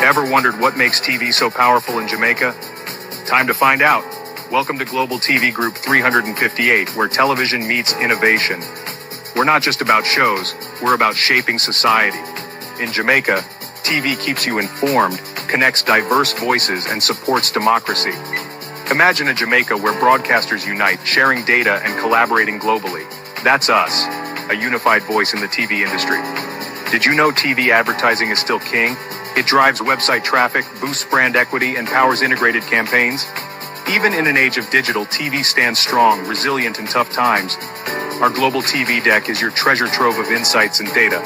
Ever wondered what makes TV so powerful in Jamaica? Time to find out. Welcome to Global TV Group 358, where television meets innovation. We're not just about shows, we're about shaping society. In Jamaica, TV keeps you informed, connects diverse voices, and supports democracy. Imagine a Jamaica where broadcasters unite, sharing data and collaborating globally. That's us, a unified voice in the TV industry. Did you know TV advertising is still king? It drives website traffic, boosts brand equity, and powers integrated campaigns. Even in an age of digital, TV stands strong, resilient in tough times. Our global TV deck is your treasure trove of insights and data.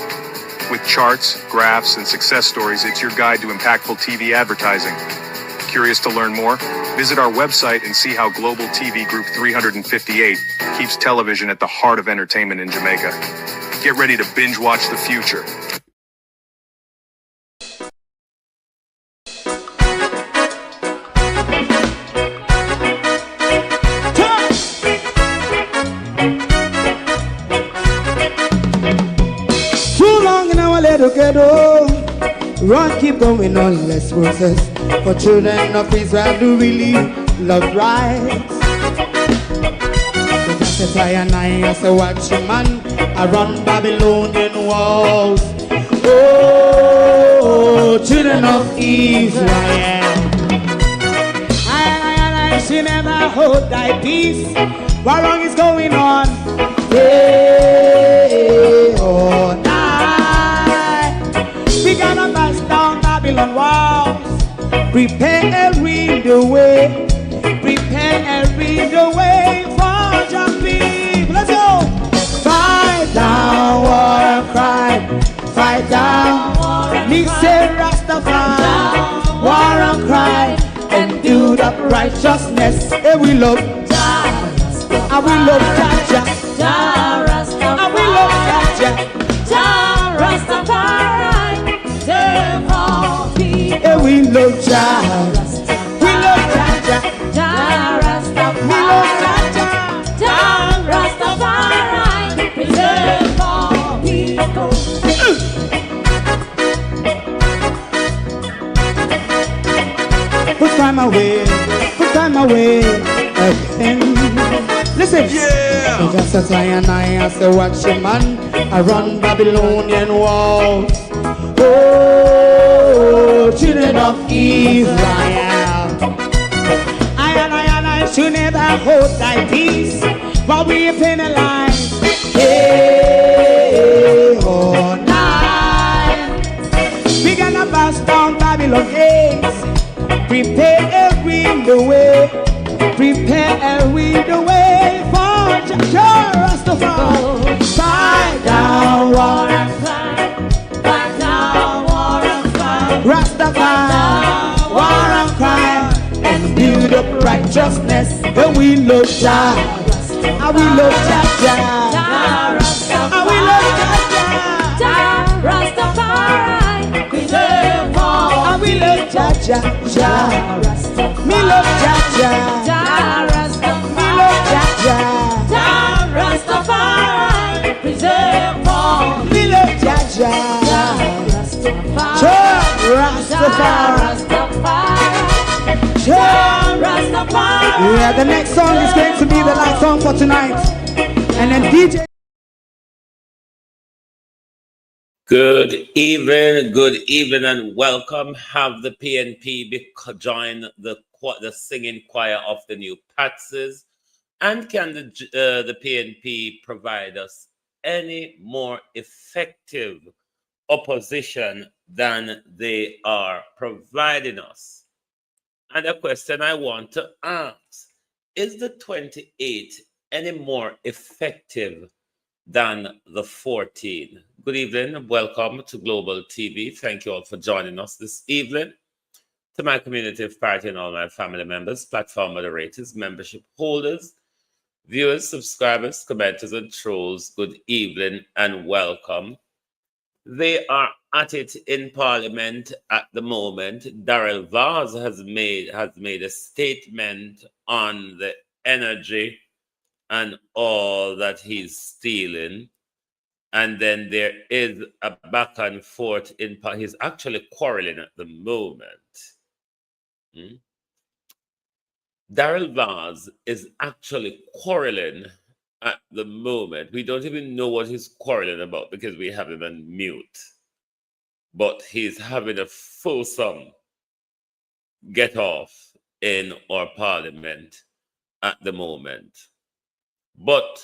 With charts, graphs, and success stories, it's your guide to impactful TV advertising. Curious to learn more? Visit our website and see how Global TV Group 358 keeps television at the heart of entertainment in Jamaica. Get ready to binge watch the future. Run, keep going on, let's process. For children of Israel do really love rights. So just a try and I say watch a man around Babylonian walls. Oh, children of Israel, I should never hold thy peace. What wrong is going on? Hey, oh, we gonna bust down Babylon walls. Prepare the way. Prepare the way for your people. Let's go. Fight down, war and cry. Fight down, me say Rastafari. War and cry and do that righteousness. And we love Jah. And we love Jah. And we love Jah. Rastafari. Yeah, we love Jah. We love Jah. Jah Rastafari. We love Jah. Jah Rastafari. Preserve all people. Put time away again. Listen. Yeah. Just as I and I say watch a man around Babylonian walls. Oh, children of Israel, I should never hold thy peace while we penalize. Hey, oh, night. We gonna bust down Babylon gates. Prepare the way. Prepare the way for Jah Rastafari. Fight down, war and cry. Rastafari, war and crime, and build up righteousness. And we love Jah, and we love Jah, and we love Jah, Rastafari, preserve all. And we love Jah, me love Jah, me love Jah, Rastafari, preserve all. Me love Jah. Rastafari. Yeah, the next song is going to be the last song for tonight. And then DJ. Good evening, and welcome. Have the PNP join the singing choir of the new Patses. And can the PNP provide us any more effective opposition than they are providing us? And a question I want to ask, is the 28 any more effective than the 14? Good evening, welcome to Global TV. Thank you all for joining us this evening. To my community of party and all my family members, platform moderators, membership holders, viewers, subscribers, commenters, and trolls, good evening and welcome. They are at it in Parliament at the moment. Darrell Vaz has made a statement on the energy and all that he's stealing. And then there is a back and forth in he's actually quarreling at the moment. Daryl Vaz is actually quarreling at the moment. We don't even know what he's quarreling about because we have him on mute. But he's having a fulsome get off in our parliament at the moment. But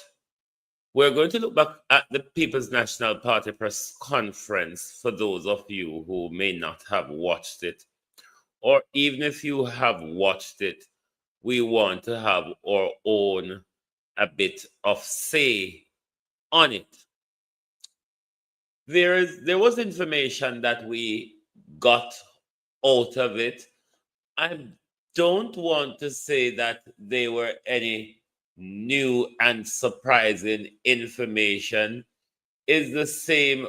we're going to look back at the People's National Party press conference for those of you who may not have watched it. Or even if you have watched it, we want to have our own a bit of say on it. There was information that we got out of it. I don't want to say that there were any new and surprising information. It's the same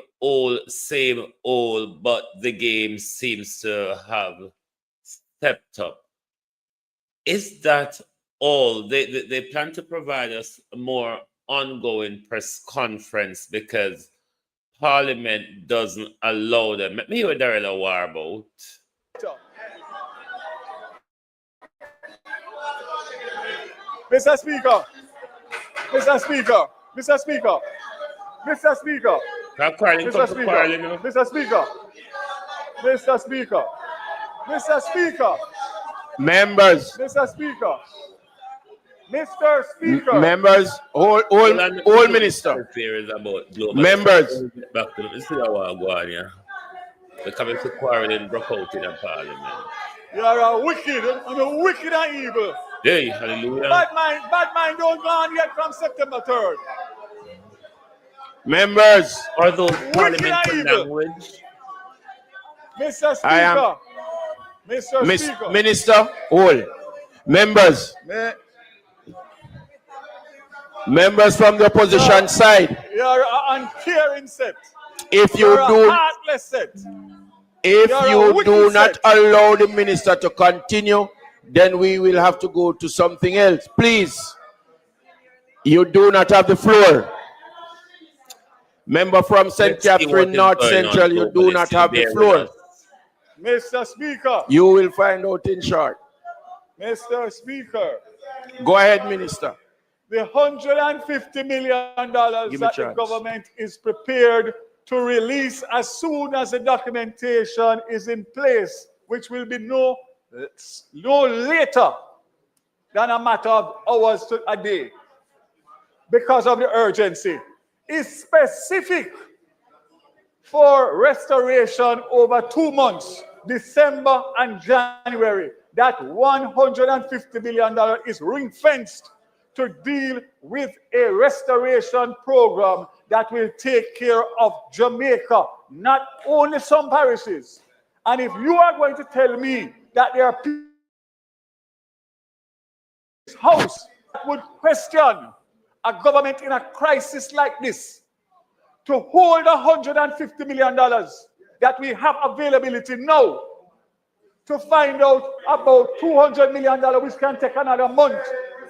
old, but the game seems to have stepped up. Is that all? They plan to provide us a more ongoing press conference because Parliament doesn't allow them. Let me hear what Daryl war about. Mr. Speaker, Mr. Speaker, Mr. Speaker, Mr. Speaker, Mr. Speaker, Mr. Speaker, Mr. Speaker, Mr. Speaker, members, Mr. Speaker, Mr. Speaker, members, all minister, members. Back to the see how I go on here. The coming to quarreling broke out in the Parliament. You are a wicked and evil. Hey, hallelujah. Bad mind don't go on yet from September 3rd. Members, are those parliamentary language? Mr. Speaker, Mr. Speaker. Minister, all members. Members from the opposition side. You are an uncaring set. If you do, a heartless set. If you do not allow the minister to continue, then we will have to go to something else. Please, you do not have the floor. Member from St. Catherine North Central, you do not have the floor. Mr. Speaker. You will find out in short. Mr. Speaker. Go ahead, Minister. The $150 million that the government is prepared to release as soon as the documentation is in place, which will be no later than a matter of hours to a day, because of the urgency, is specific for restoration over 2 months, December and January. That $150 million is ring-fenced to deal with a restoration program that will take care of Jamaica, not only some parishes. And if you are going to tell me that there are people in this house that would question a government in a crisis like this to hold $150 million that we have availability now to find out about $200 million, which can take another month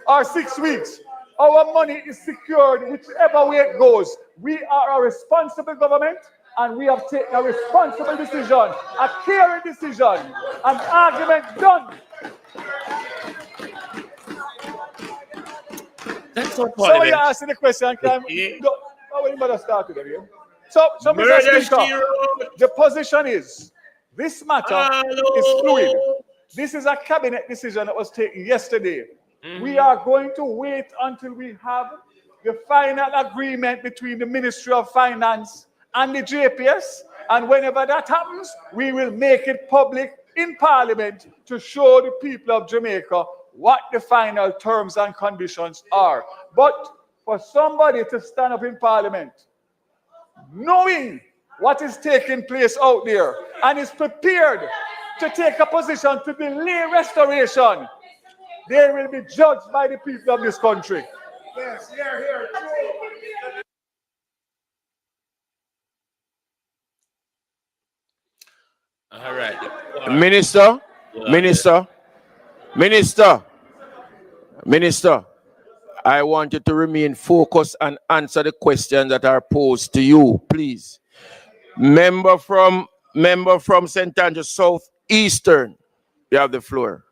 or 6 weeks. Our money is secured whichever way it goes. We are a responsible government, and we have taken a responsible decision, a caring decision, an argument done. That's so So you're asking the question, how will you start again? So Mr. Speaker, the position is, this matter is fluid. This is a cabinet decision that was taken yesterday. We are going to wait until we have the final agreement between the Ministry of Finance and the JPS. And whenever that happens, we will make it public in Parliament to show the people of Jamaica what the final terms and conditions are. But for somebody to stand up in Parliament, knowing what is taking place out there, and is prepared to take a position to delay restoration, they will be judged by the people of this country. Yes, here. All right. Minister. I want you to remain focused and answer the questions that are posed to you, please. Member from St. Andrew South Eastern, you have the floor.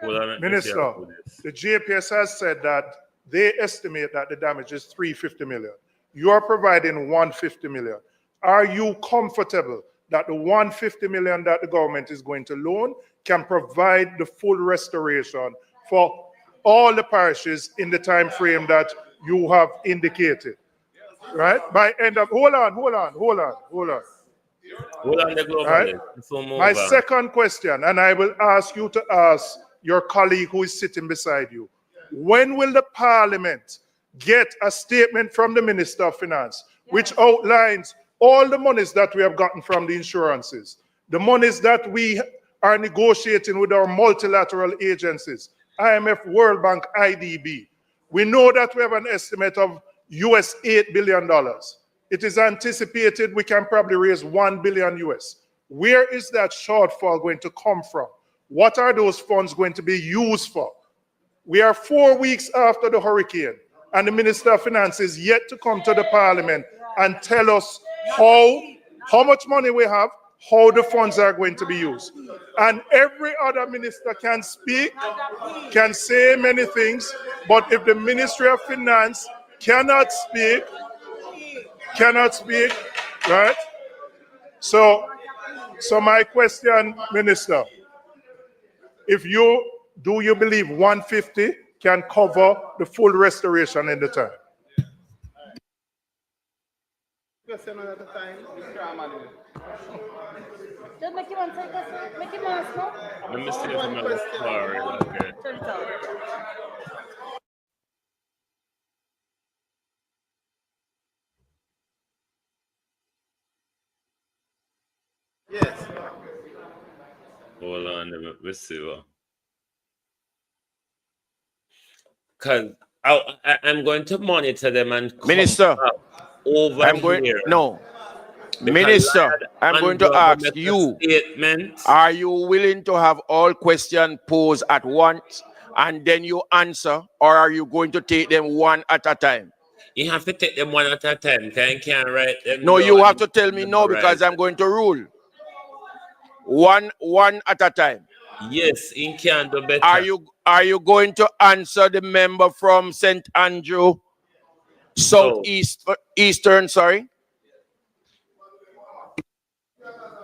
Minister, the JPS has said that they estimate that the damage is 350 million. You are providing 150 million. Are you comfortable that the 150 million that the government is going to loan can provide the full restoration for all the parishes in the time frame that you have indicated? Right? By end of hold on. Hold on the global right? My second question, and I will ask you to ask your colleague who is sitting beside you. When will the Parliament get a statement from the Minister of Finance which outlines all the monies that we have gotten from the insurances, the monies that we are negotiating with our multilateral agencies, IMF, World Bank, IDB? We know that we have an estimate of US $8 billion. It is anticipated we can probably raise 1 billion US. Where is that shortfall going to come from? What are those funds going to be used for? We are 4 weeks after the hurricane, and the Minister of Finance is yet to come to the Parliament and tell us how much money we have, how the funds are going to be used. And every other minister can speak, can say many things, but if the Ministry of Finance cannot speak, right? So my question, Minister, do you believe 150 can cover the full restoration in the time? Question at a time. Just make him answer question. Make him answer. Let me see if I'm a story. Okay. Yes. Hold on, let's see. Because I'm going to monitor them and Minister, over I'm going here. no. Minister, I'm going to ask you, are you willing to have all questions posed at once and then you answer, or are you going to take them one at a time? You have to take them one at a time. You can't write them. No, you have to tell me no, because I'm going to rule. One at a time. Yes, you can do better. Are you going to answer the member from St. Andrew Eastern, sorry?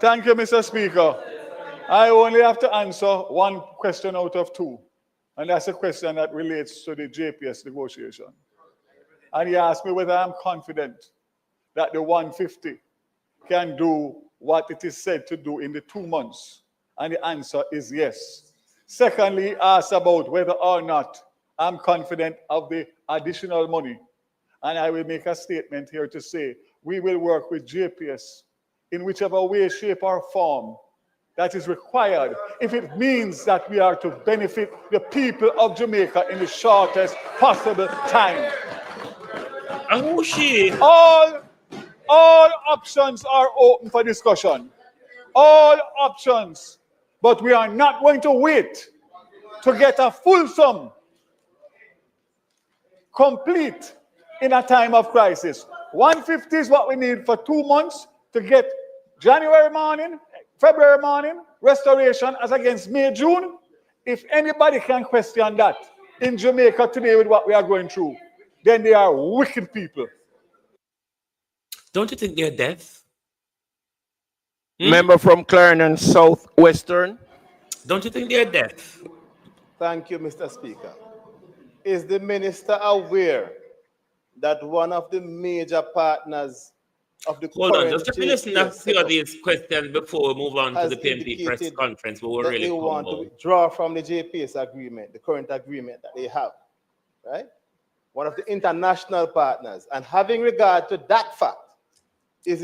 Thank you, Mr. Speaker. I only have to answer one question out of two, and that's a question that relates to the JPS negotiation. And he asked me whether I'm confident that the 150 can do what it is said to do in the 2 months, and the answer is yes. Secondly, he asked about whether or not I'm confident of the additional money, and I will make a statement here to say we will work with JPS in whichever way, shape, or form that is required, if it means that we are to benefit the people of Jamaica in the shortest possible time. All options are open for discussion. All options. But we are not going to wait to get a fulsome, complete in a time of crisis. 150 is what we need for 2 months to get January morning, February morning, restoration as against May, June. If anybody can question that in Jamaica today with what we are going through, then they are wicked people. Don't you think they're deaf? Member from Clarendon Southwestern. Don't you think they're deaf? Thank you, Mr. Speaker. Is the minister aware that one of the major partners of the Hold on, just to listen to a few of these questions before we move on to the PNP press conference, but we're really they want to withdraw from the JPS agreement, the current agreement that they have, right? One of the international partners. And having regard to that fact, is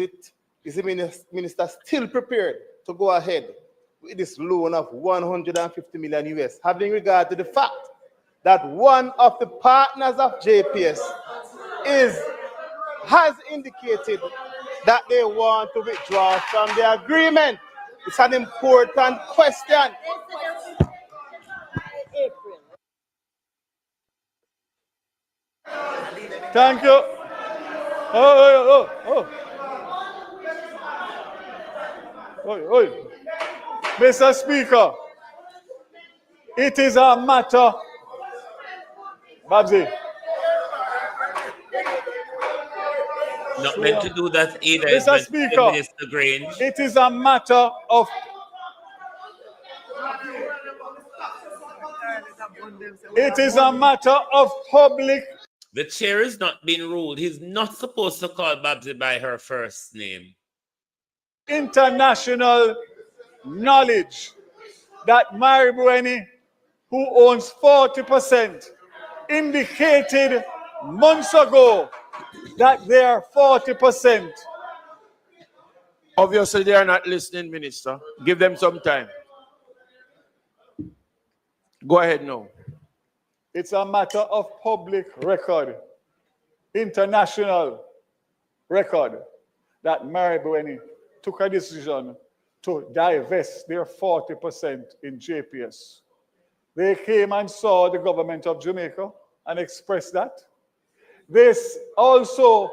the minister still prepared to go ahead with this loan of 150 million US, having regard to the fact that one of the partners of JPS has indicated that they want to withdraw from the agreement? It's an important question. Thank you. Oh. Mr. Speaker, it is a matter, Babsy. Not meant to do that either. Mr. Speaker, Minister Grange. it is a matter of. It is a matter of public. The chair is not being ruled. He's not supposed to call Babsy by her first name. International knowledge that Maribweni, who owns 40%, indicated months ago that they are 40%. Obviously, they are not listening, Minister. Give them some time. Go ahead now. It's a matter of public record, international record, that Maribweni took a decision to divest their 40% in JPS. They came and saw the government of Jamaica and expressed that. This also,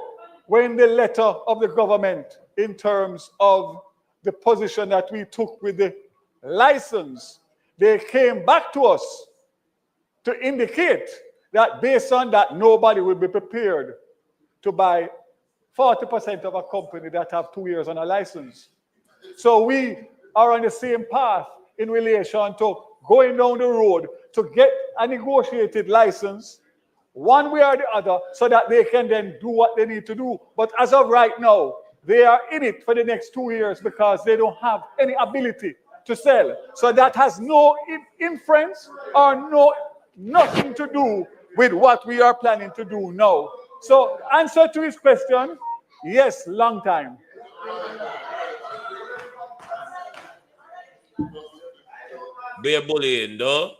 when the letter of the government in terms of the position that we took with the license, they came back to us to indicate that based on that, nobody will be prepared to buy 40% of a company that have 2 years on a license. So we are on the same path in relation to going down the road to get a negotiated license one way or the other so that they can then do what they need to do. But as of right now, they are in it for the next 2 years because they don't have any ability to sell. So that has no inference or nothing to do with what we are planning to do now. So answer to his question, yes, long time. Be a bullying, though.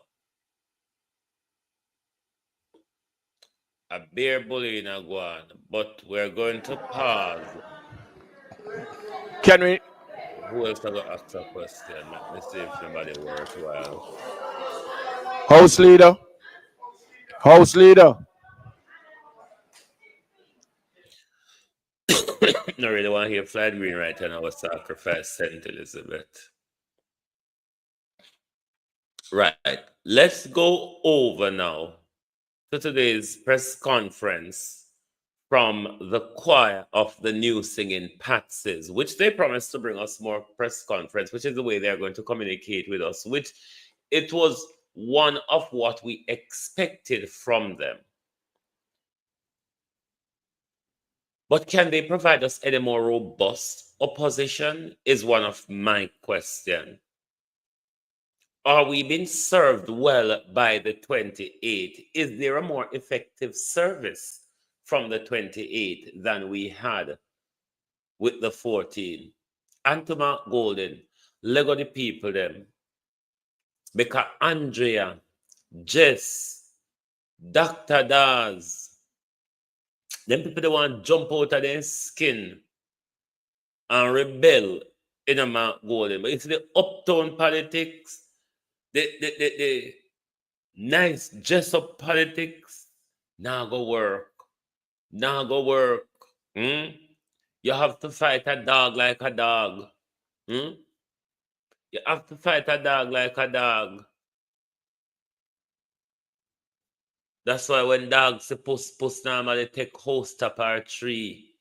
A bear bullying a go on, but we're going to pause. Can we? Who else has asked a question? Let me see if somebody worthwhile. House leader. House leader. No, really want to hear Flat Green right now. Was sacrifice St. Elizabeth. Right. Let's go over now to today's press conference from the choir of the new singing Patsies, which they promised to bring us more press conference, which is the way they're going to communicate with us, which it was one of what we expected from them. But can they provide us any more robust opposition is one of my questions. Are we being served well by the 28? Is there a more effective service from the 28 than we had with the 14? And to Mark Golden, Lego the people them. Because Andrea, Jess, Dr. Daz, them people that want to jump out of their skin and rebel in a Mark Golden. But it's the uptown politics, the nice dress up politics, now go work. Now go work. You have to fight a dog like a dog. You have to fight a dog like a dog. That's why when dogs see puss normally take host up our tree.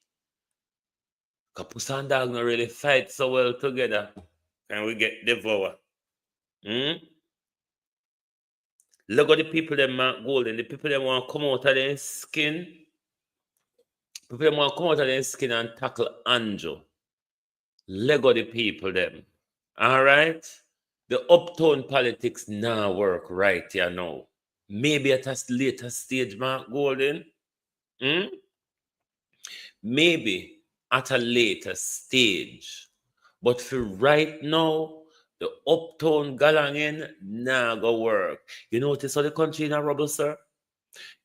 Because puss and dog not really fight so well together. And we get devoured. Look at the people that Mark Golden, the people that want to come out of their skin. People that want to come out of their skin and tackle Andrew. Lego the people them. All right? The uptown politics now work right here now. Maybe at a later stage, Mark Golden. Maybe at a later stage. But for right now, the uptown galangin now go work. You notice how the country in a rubble, sir?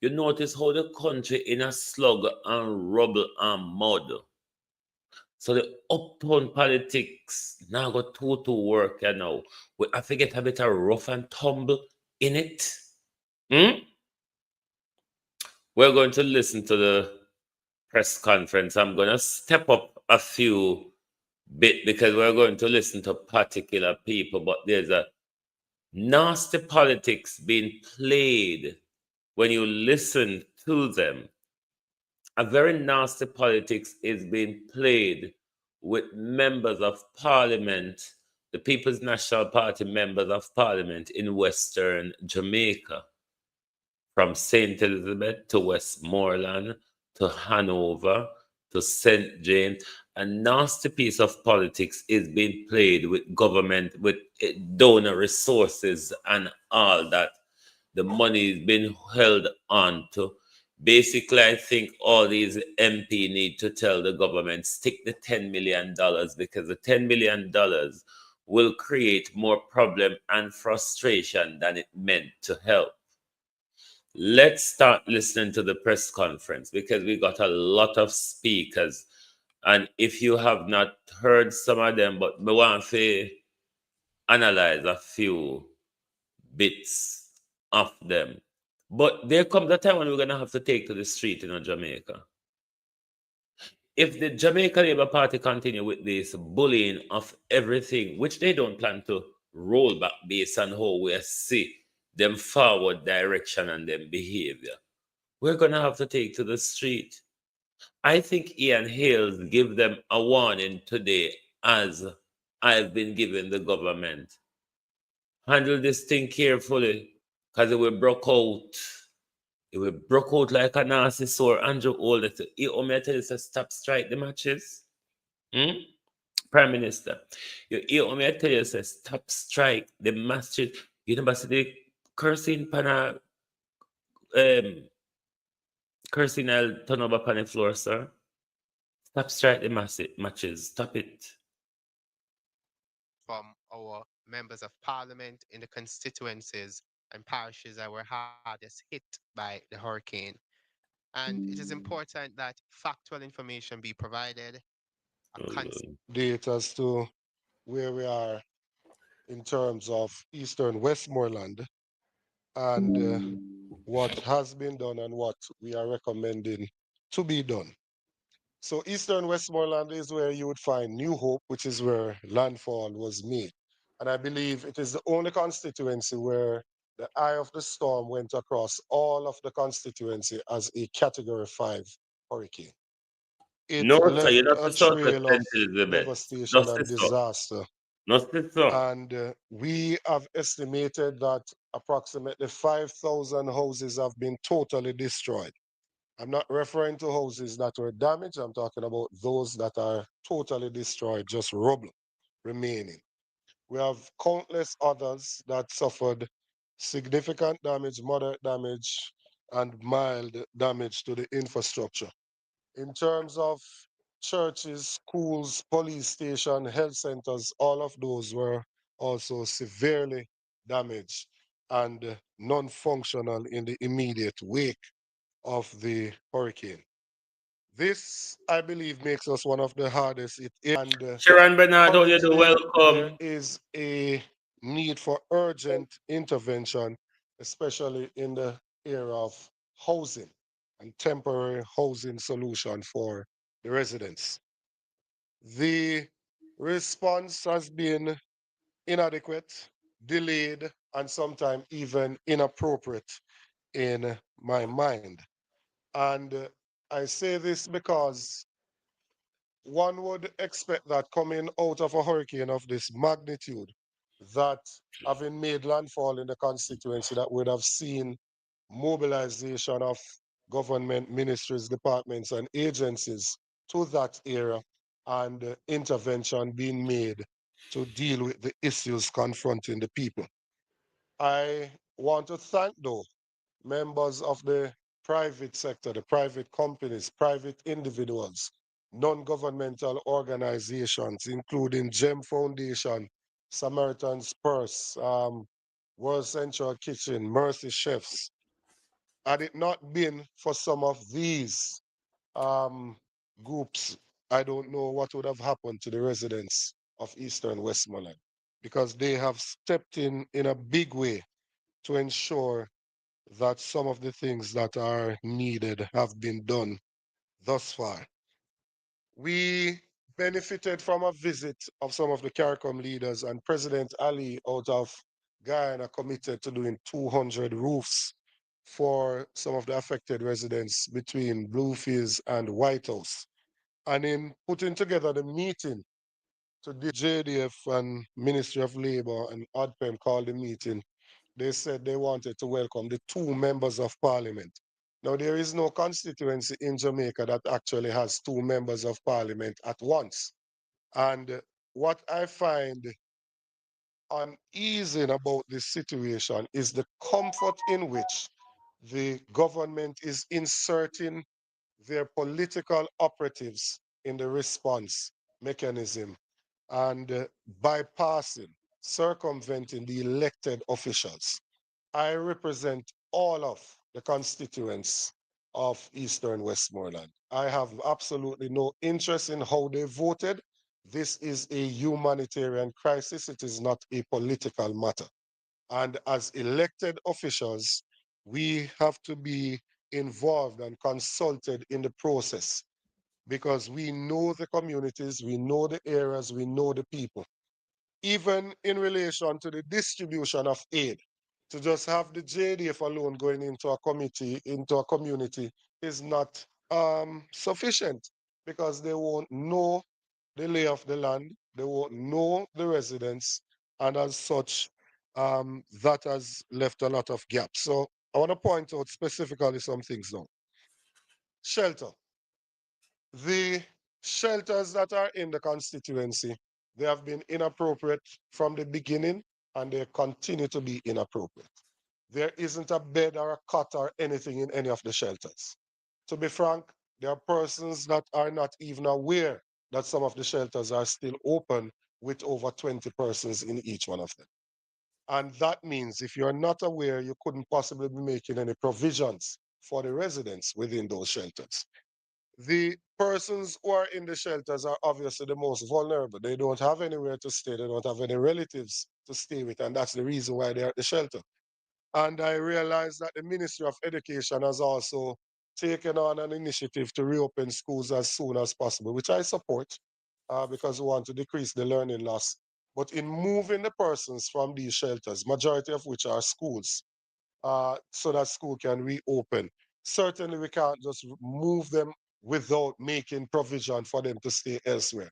You notice how the country in a slug and rubble and mud. So the uptown politics now got to work you know. We have to get a bit of rough and tumble in it. We're going to listen to the press conference. I'm going to step up a few bit because we're going to listen to particular people, but there's a nasty politics being played when you listen to them. A very nasty politics is being played with members of parliament, the People's National Party members of parliament in Western Jamaica, from St. Elizabeth to Westmoreland to Hanover to St. James. A nasty piece of politics is being played with government, with donor resources and all that. The money is being held on to. Basically, I think all these MP need to tell the government, stick the $10 million, because the $10 million will create more problem and frustration than it meant to help. Let's start listening to the press conference because we got a lot of speakers. And if you have not heard some of them, but we want to analyze a few bits of them. But there comes a time when we're going to have to take to the street in Jamaica. If the Jamaica Labour Party continue with this bullying of everything, which they don't plan to roll back based on how we see them forward direction and them behavior, we're going to have to take to the street. I think Ian Hales give them a warning today, as I've been giving the government. Handle this thing carefully, because it will broke out. It will broke out like a nasty sore. Andrew Older, you want me to tell you to stop strike the matches? Prime Minister, you want me to tell you to stop strike the matches? You never see the cursing pana cursing I'll turn over on the floor, sir. Stop strike the matches. Stop it. From our members of parliament in the constituencies and parishes that were hardest hit by the hurricane. And it is important that factual information be provided. Date as to where we are in terms of Eastern Westmoreland and what has been done and what we are recommending to be done. So Eastern Westmoreland is where you would find New Hope, which is where landfall was made. And I believe it is the only constituency where the eye of the storm went across all of the constituency as a Category 5 hurricane. It No, sir, you're left not a the south of trail of St. Elizabeth. devastation Just and the south. disaster. Not the south. And we have estimated that approximately 5,000 houses have been totally destroyed. I'm not referring to houses that were damaged. I'm talking about those that are totally destroyed, just rubble remaining. We have countless others that suffered significant damage, moderate damage, and mild damage to the infrastructure. In terms of churches, schools, police station, health centers, all of those were also severely damaged and non-functional in the immediate wake of the hurricane. This, I believe, makes us one of the hardest hit areas. And Sharon Bernard, how you do? currently, there Welcome. is a need for urgent intervention, especially in the area of housing and temporary housing solution for the residents. The response has been inadequate, delayed, and sometimes even inappropriate in my mind. And I say this because one would expect that coming out of a hurricane of this magnitude, that having made landfall in the constituency, that would have seen mobilization of government ministries, departments, and agencies to that area and intervention being made to deal with the issues confronting the people. I want to thank, though, members of the private sector, the private companies, private individuals, non-governmental organizations, including GEM Foundation, Samaritan's Purse, World Central Kitchen, Mercy Chefs. Had it not been for some of these groups, I don't know what would have happened to the residents of Eastern Westmoreland, because they have stepped in a big way to ensure that some of the things that are needed have been done thus far. We benefited from a visit of some of the CARICOM leaders, and President Ali out of Guyana committed to doing 200 roofs for some of the affected residents between Bluefields and White House. And in putting together the meeting, today JDF and Ministry of Labor and ODPEM called the meeting. They said they wanted to welcome the 2 members of parliament. Now, there is no constituency in Jamaica that actually has 2 members of parliament at once. And what I find uneasy about this situation is the comfort in which the government is inserting their political operatives in the response mechanism and bypassing, circumventing the elected officials. I represent all of the constituents of Eastern Westmoreland. I have absolutely no interest in how they voted. This is a humanitarian crisis. It is not a political matter. And as elected officials, we have to be involved and consulted in the process because we know the communities, we know the areas, we know the people. Even in relation to the distribution of aid, to just have the JDF alone going into a committee, into a community is not sufficient because they won't know the lay of the land, they won't know the residents, and as such, that has left a lot of gaps. So I want to point out specifically some things now. Shelter. The shelters that are in the constituency, they have been inappropriate from the beginning and they continue to be inappropriate. There isn't a bed or a cot or anything in any of the shelters. To be frank, there are persons that are not even aware that some of the shelters are still open with over 20 persons in each one of them. And that means if you're not aware, you couldn't possibly be making any provisions for the residents within those shelters. The persons who are in the shelters are obviously the most vulnerable. They don't have anywhere to stay, they don't have any relatives to stay with, and that's the reason why they're at the shelter. And I realize that the Ministry of Education has also taken on an initiative to reopen schools as soon as possible, which I support because we want to decrease the learning loss. But in moving the persons from these shelters, majority of which are schools, so that school can reopen. Certainly, we can't just move them without making provision for them to stay elsewhere.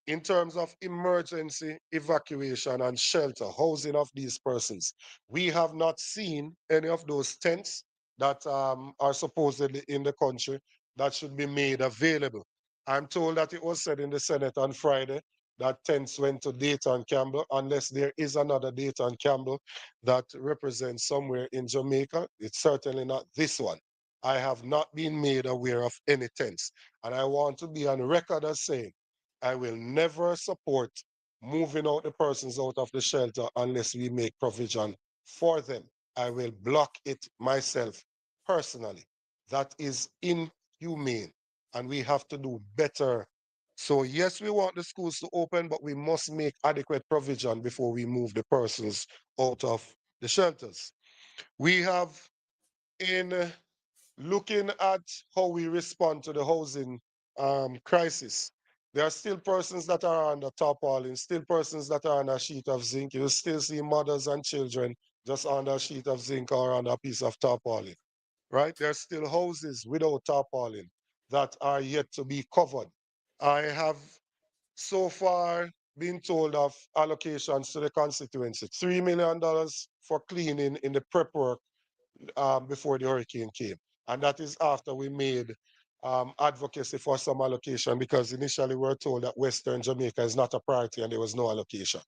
In terms of emergency evacuation and shelter, housing of these persons, we have not seen any of those tents that are supposedly in the country that should be made available. I'm told that it was said in the Senate on Friday that tents went to Dayton Campbell, unless there is another Dayton Campbell that represents somewhere in Jamaica. It's certainly not this one. I have not been made aware of any tents. And I want to be on record as saying, I will never support moving out the persons out of the shelter unless we make provision for them. I will block it myself personally. That is inhumane. And we have to do better. So yes, we want the schools to open, but we must make adequate provision before we move the persons out of the shelters. We have, in looking at how we respond to the housing crisis, there are still persons that are under tarpaulin, still persons that are on a sheet of zinc. You still see mothers and children just under a sheet of zinc or on a piece of tarpaulin, right? There are still houses without tarpaulin that are yet to be covered. I have so far been told of allocations to the constituency, $3 million for cleaning in the prep work before the hurricane came. And that is after we made advocacy for some allocation because initially we were told that Western Jamaica is not a priority and there was no allocation.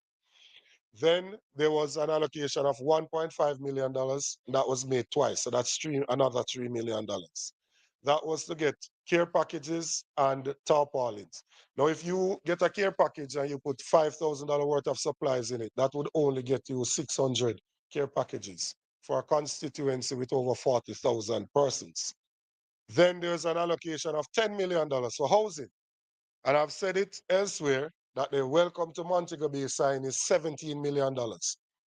Then there was an allocation of $1.5 million that was made twice. So that's another $3 million. That was to get care packages and tarpaulins. Now, if you get a care package and you put $5,000 worth of supplies in it, that would only get you 600 care packages for a constituency with over 40,000 persons. Then there's an allocation of $10 million for housing. And I've said it elsewhere that the Welcome to Montego Bay sign is $17 million.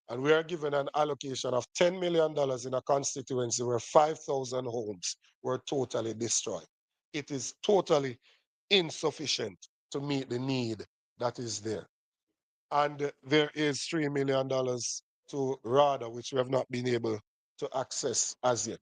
And we are given an allocation of $10 million in a constituency where 5,000 homes were totally destroyed. It is totally insufficient to meet the need that is there. And there is $3 million to RADA, which we have not been able to access as yet.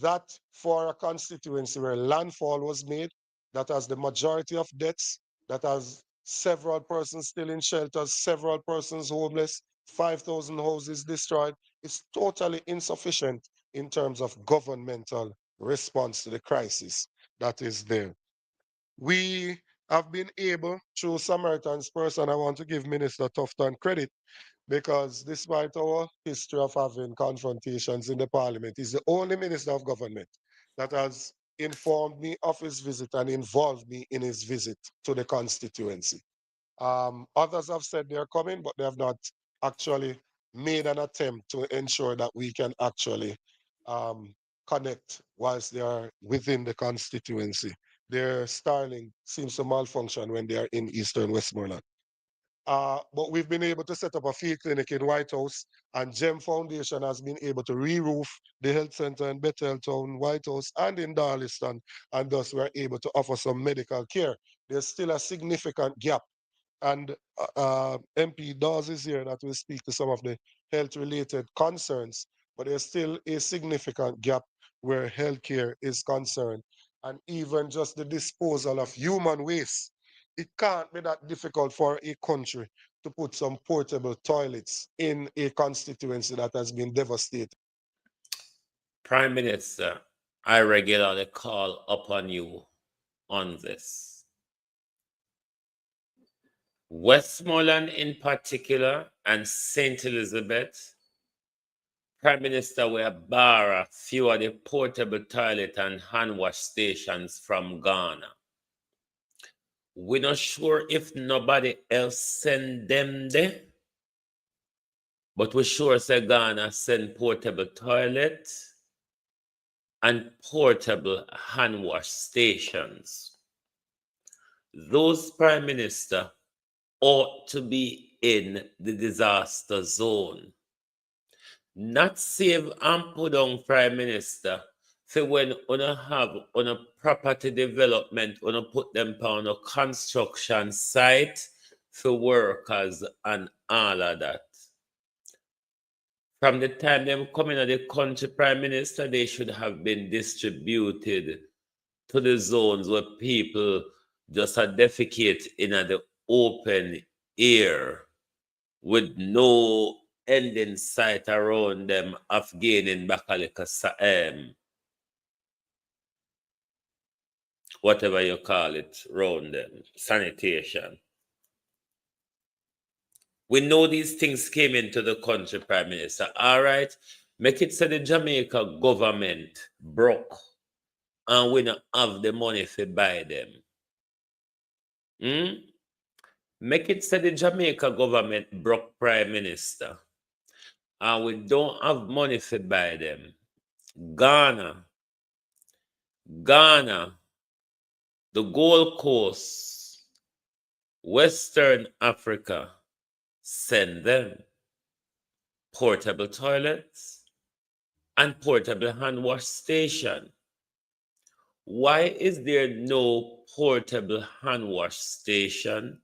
That for a constituency where landfall was made, that has the majority of deaths, that has several persons still in shelters, several persons homeless, 5,000 houses destroyed, is totally insufficient in terms of governmental response to the crisis that is there. We have been able, through Samaritan's person, I want to give Minister Tufton credit because despite our history of having confrontations in the parliament, he's the only minister of government that has informed me of his visit and involved me in his visit to the constituency. Others have said they're coming, but they have not actually made an attempt to ensure that we can actually connect whilst they are within the constituency. Their Starlink seems to malfunction when they are in Eastern Westmoreland. But we've been able to set up a field clinic in White House, and GEM Foundation has been able to re-roof the health center in Betheltown, White House, and in Darliston, and thus we're able to offer some medical care. There's still a significant gap, and MP Dawes is here that will speak to some of the health-related concerns, but there's still a significant gap where healthcare is concerned, and even just the disposal of human waste. It can't be that difficult for a country to put some portable toilets in a constituency that has been devastated. Prime Minister, I regularly call upon you on this. Westmoreland in particular and St. Elizabeth, Prime Minister, we borrow a few of the portable toilet and hand wash stations from Ghana. We're not sure if nobody else send them there, but we sure say Ghana send portable toilet and portable hand wash stations. Those Prime Minister ought to be in the disaster zone. Not save and put on Prime Minister for when you have on a property development, when you put them on a construction site for workers and all of that. From the time them coming to the country, Prime Minister, they should have been distributed to the zones where people just defecate in the open air with no ending sight around them of gaining back a little, whatever you call it, around them, sanitation. We know these things came into the country, Prime Minister. All right, make it so the Jamaica government broke and we don't have the money to buy them. Make it so the Jamaica government broke, Prime Minister, and we don't have money to buy them. Ghana, the Gold Coast, Western Africa, send them portable toilets and portable hand wash station. Why is there no portable hand wash station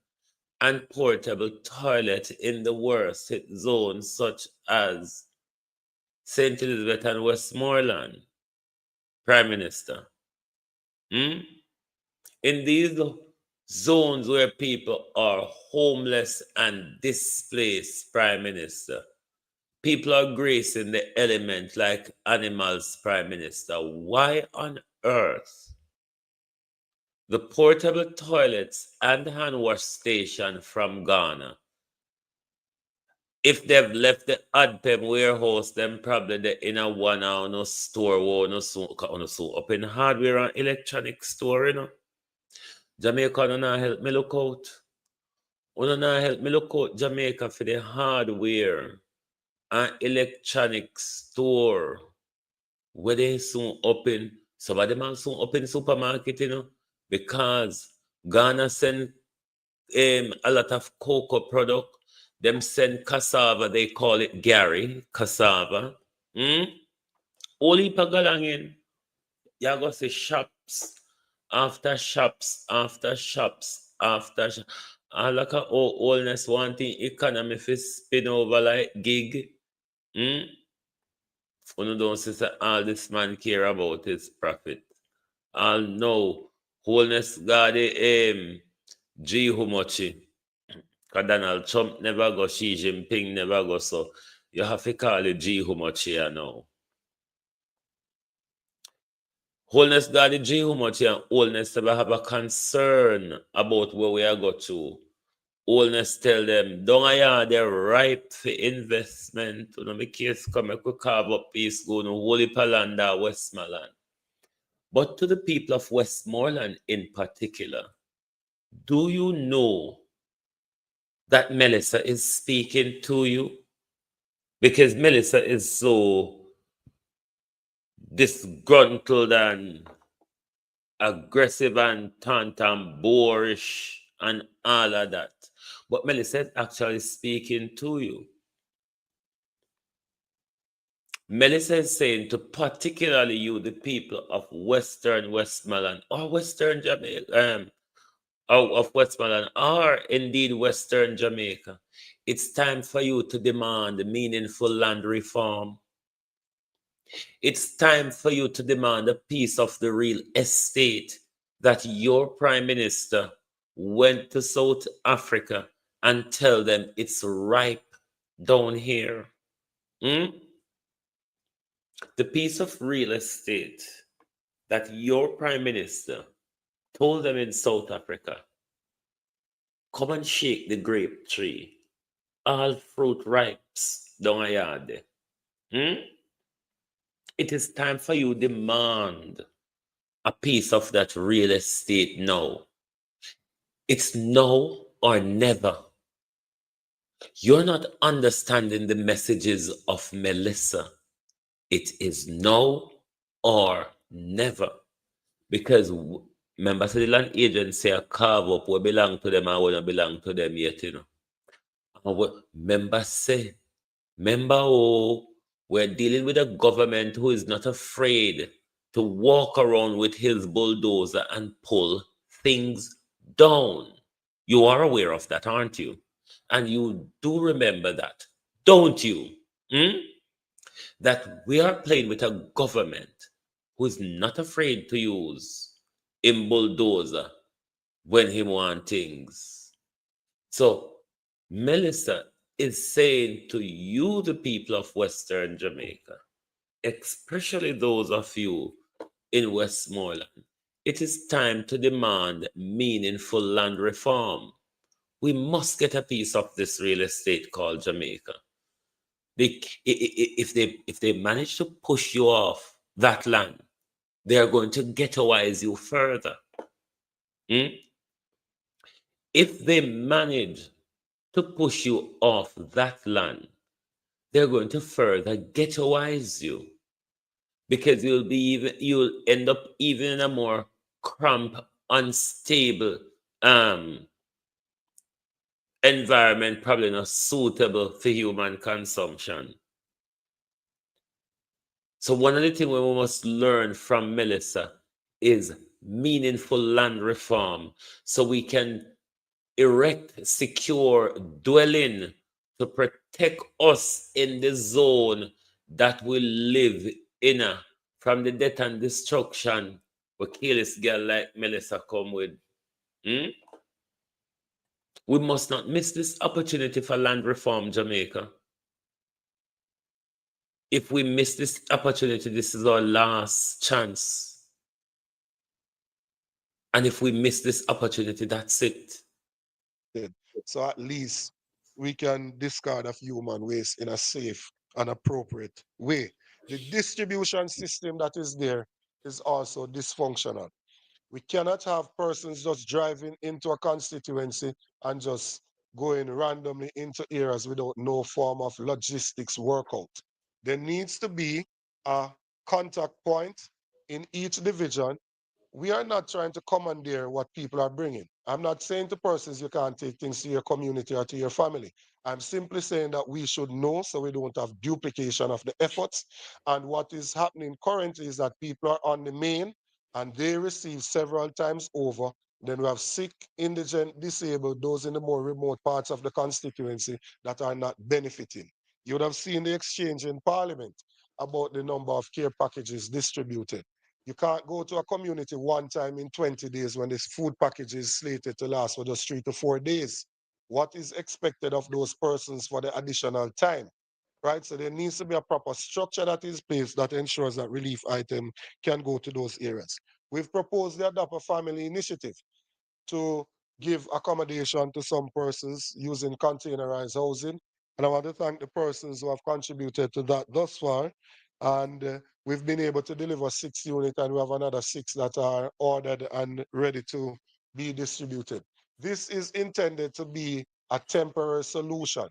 and portable toilet in the worst hit zones such as St. Elizabeth and Westmoreland, Prime Minister? In these zones where people are homeless and displaced, Prime Minister, people are gracing the element like animals, Prime Minister. Why on earth the portable toilets and hand wash station from Ghana, if they've left the ADPEM warehouse, then probably they're in a one or no store or no so up in hardware and electronic store, you know? Jamaica no not help me look out. No not help me look out Jamaica for the hardware and electronic store where they soon open. Some of them are soon open supermarket, you know, because Ghana send a lot of cocoa product. Them send cassava, they call it Gary, cassava. Hmm? Only pagalangin. You go see shops after shops after shops after shops. And like a oldness wanting economy fi spin over like gig. Hmm? You don't see say all this man care about his profit. All no wholeness God G Humochi. Cause Donald Trump never go, Xi Jinping never go, so you have to call it G Humochi here now. Wholeness God the G Humochi and wholeness never have a concern about where we are go to. Wholeness tell them, don't I they're ripe for investment. You know, my case come, I could carve up piece, go to Holy Palanda, Westmoreland. But to the people of Westmoreland in particular, do you know that Melissa is speaking to you? Because Melissa is so disgruntled and aggressive and tant and boorish and all of that. But Melissa is actually speaking to you. Melissa is saying to particularly you, the people of Western Westmoreland or Western Jamaica, of Westmoreland or indeed Western Jamaica, it's time for you to demand meaningful land reform. It's time for you to demand a piece of the real estate that your prime minister went to South Africa and tell them it's ripe down here. Hmm? The piece of real estate that your prime minister told them in South Africa, come and shake the grape tree. All fruit ripes down a yard. Hmm? It is time for you demand a piece of that real estate now. It's now or never. You're not understanding the messages of Melissa. It is now or never. Because remember, so the land agency a carve up what belong to them and what don't belong to them yet, you know. And what member say, remember, oh, we're dealing with a government who is not afraid to walk around with his bulldozer and pull things down. You are aware of that, aren't you? And you do remember that, don't you? Hmm? That we are playing with a government who is not afraid to use a bulldozer when he wants things. So, Melissa is saying to you, the people of Western Jamaica, especially those of you in Westmoreland, it is time to demand meaningful land reform. We must get a piece of this real estate called Jamaica. If they manage to push you off that land, they are going to ghettoize you further. Hmm? If they manage to push you off that land, they're going to further ghettoize you because you'll end up even in a more cramped, unstable environment, probably not suitable for human consumption. So one of the things we must learn from Melissa is meaningful land reform so we can erect secure dwelling to protect us in the zone that we live in from the death and destruction we kill this girl like Melissa come with. Hmm? We must not miss this opportunity for land reform, Jamaica. If we miss this opportunity, this is our last chance. And if we miss this opportunity, that's it. So at least we can discard of human waste in a safe and appropriate way. The distribution system that is there is also dysfunctional. We cannot have persons just driving into a constituency and just going randomly into areas without no form of logistics workout. There needs to be a contact point in each division. We are not trying to commandeer what people are bringing. I'm not saying to persons you can't take things to your community or to your family. I'm simply saying that we should know so we don't have duplication of the efforts. And what is happening currently is that people are on the main and they receive several times over. Then we have sick, indigent, disabled, those in the more remote parts of the constituency that are not benefiting. You would have seen the exchange in Parliament about the number of care packages distributed. You can't go to a community one time in 20 days when this food package is slated to last for just 3 to 4 days. What is expected of those persons for the additional time, right? So there needs to be a proper structure that is placed that ensures that relief item can go to those areas. We've proposed the Adopt a Family initiative to give accommodation to some persons using containerized housing. And I want to thank the persons who have contributed to that thus far. And we've been able to deliver 6 units, and we have another 6 that are ordered and ready to be distributed. This is intended to be a temporary solution,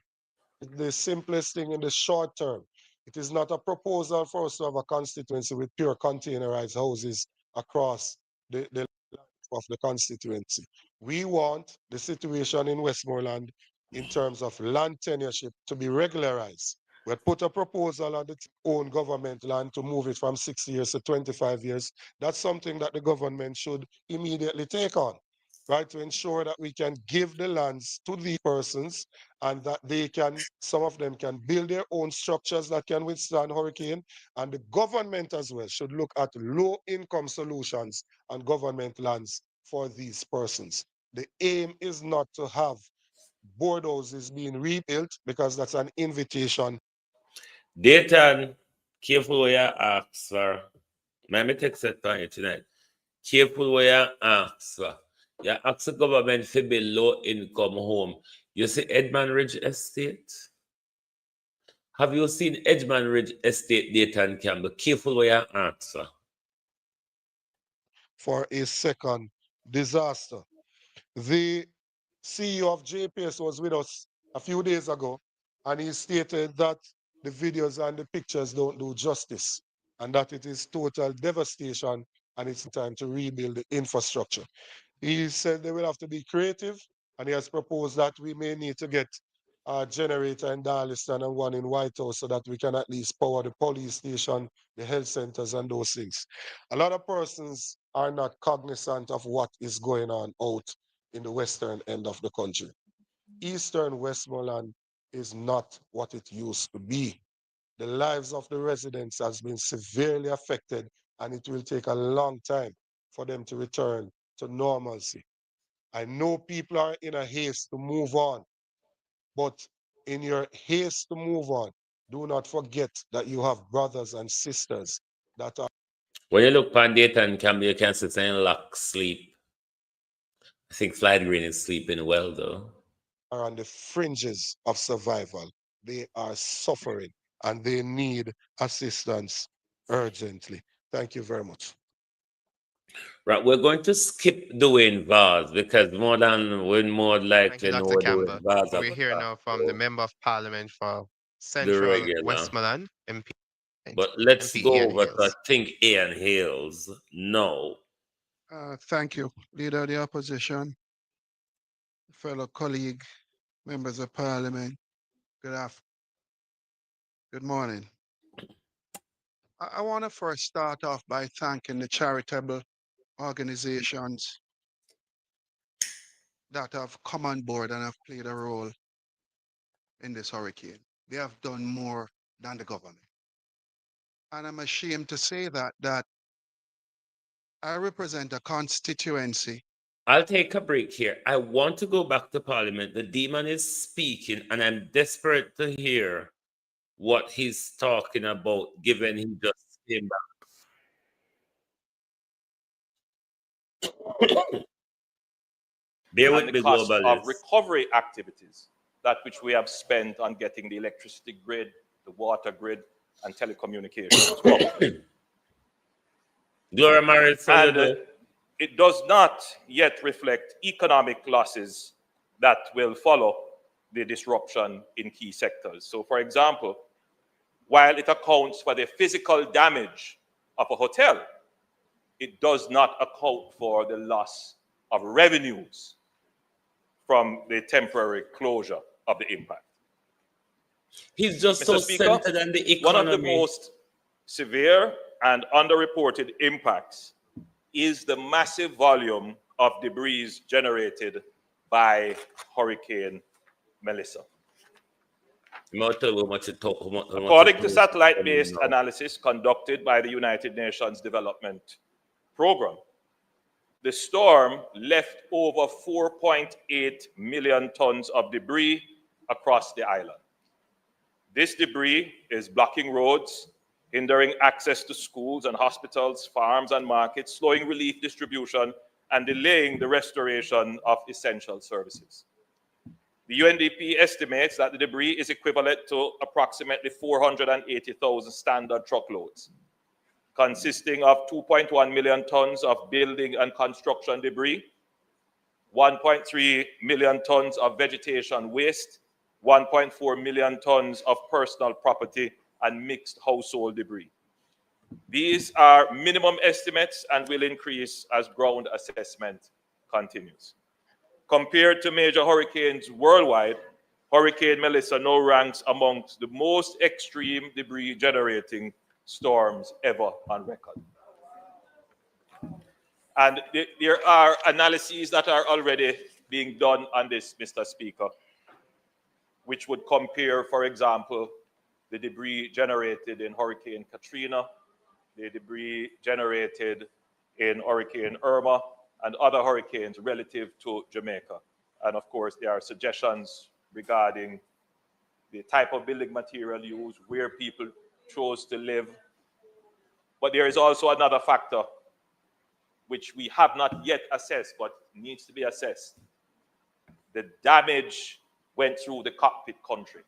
the simplest thing in the short term. It is not a proposal for us to have a constituency with pure containerized houses across the of the constituency. We want the situation in Westmoreland in terms of land tenureship to be regularized. We had put a proposal on the own government land to move it from 6 years to 25 years. That's something that the government should immediately take on, right? To ensure that we can give the lands to the persons and that they can, some of them can build their own structures that can withstand hurricane. And the government as well should look at low income solutions on government lands for these persons. The aim is not to have board houses being rebuilt because that's an invitation. Dayton, careful where you ask for. Let me take that for you tonight. Careful where you ask for. You ask the government to build low income home. You see Edmund Ridge Estate? Have you seen Edmund Ridge Estate, Dayton Campbell? Careful where you ask For a second disaster. The CEO of JPS was with us a few days ago, and he stated that the videos and the pictures don't do justice, and that it is total devastation, and it's time to rebuild the infrastructure. He said they will have to be creative, and he has proposed that we may need to get a generator in Darliston and one in White House so that we can at least power the police station, the health centers, and those things. A lot of persons are not cognizant of what is going on out in the western end of the country. Eastern Westmoreland is not what it used to be. The lives of the residents has been severely affected, and it will take a long time for them to return to normalcy. I know people are in a haste to move on, but in your haste to move on, do not forget that you have brothers and sisters that are. When you look on Dayton Campbell, you can see saying Lock sleep. I think Slide Green is sleeping well though. Are on the fringes of survival. They are suffering and they need assistance urgently. Thank you very much. Right, we're going to skip doing Vaz because we're more Thank you, likely know Dr. we're doing Campbell. Vaz We're here now from the Member of Parliament for the Central regular. Westmoreland, MP, But let's MP go Ian over to Hales. Think Ian Hales. No. Thank you, Leader of the Opposition, fellow colleague, members of Parliament. Good afternoon. Good morning. I want to first start off by thanking the charitable organizations that have come on board and have played a role in this hurricane. They have done more than the government. And I'm ashamed to say that I represent a constituency. I'll take a break here. I want to go back to Parliament. The demon is speaking, and I'm desperate to hear what he's talking about, given he just came back. Bear with And the me, cost of globalists. recovery activities, that which we have spent on getting the electricity grid, the water grid, and telecommunications. Gloria Maris, and it does not yet reflect economic losses that will follow the disruption in key sectors. So, for example, while it accounts for the physical damage of a hotel, it does not account for the loss of revenues from the temporary closure of the impact. He's just Mr. so Speaker, centered on the one of the economy. most severe and underreported impacts is the massive volume of debris generated by Hurricane Melissa. According to satellite-based analysis conducted by the United Nations Development Program, the storm left over 4.8 million tons of debris across the island. This debris is blocking roads, hindering access to schools and hospitals, farms and markets, slowing relief distribution, and delaying the restoration of essential services. The UNDP estimates that the debris is equivalent to approximately 480,000 standard truckloads, consisting of 2.1 million tons of building and construction debris, 1.3 million tons of vegetation waste, 1.4 million tons of personal property, and mixed household debris. These are minimum estimates and will increase as ground assessment continues. Compared to major hurricanes worldwide, Hurricane Melissa now ranks amongst the most extreme debris generating storms ever on record. And there are analyses that are already being done on this, Mr. Speaker, which would compare, for example, the debris generated in Hurricane Katrina, the debris generated in Hurricane Irma, and other hurricanes relative to Jamaica. And of course, there are suggestions regarding the type of building material used, where people chose to live. But there is also another factor which we have not yet assessed, but needs to be assessed. The damage went through the cockpit country.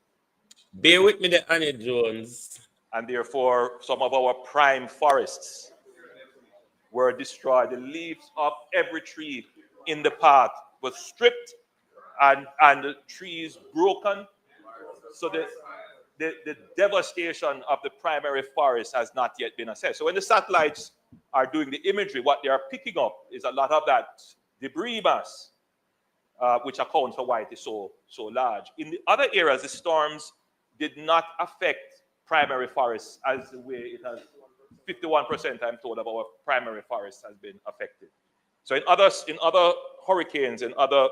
Bear with me, the Annie Jones. And therefore, some of our prime forests were destroyed. The leaves of every tree in the path was stripped and the trees broken. So the devastation of the primary forest has not yet been assessed. So when the satellites are doing the imagery, what they are picking up is a lot of that debris mass, which accounts for why it is so large. In the other areas, the storms did not affect primary forests as the way it has. 51%, I'm told, of our primary forests has been affected. So in other hurricanes in other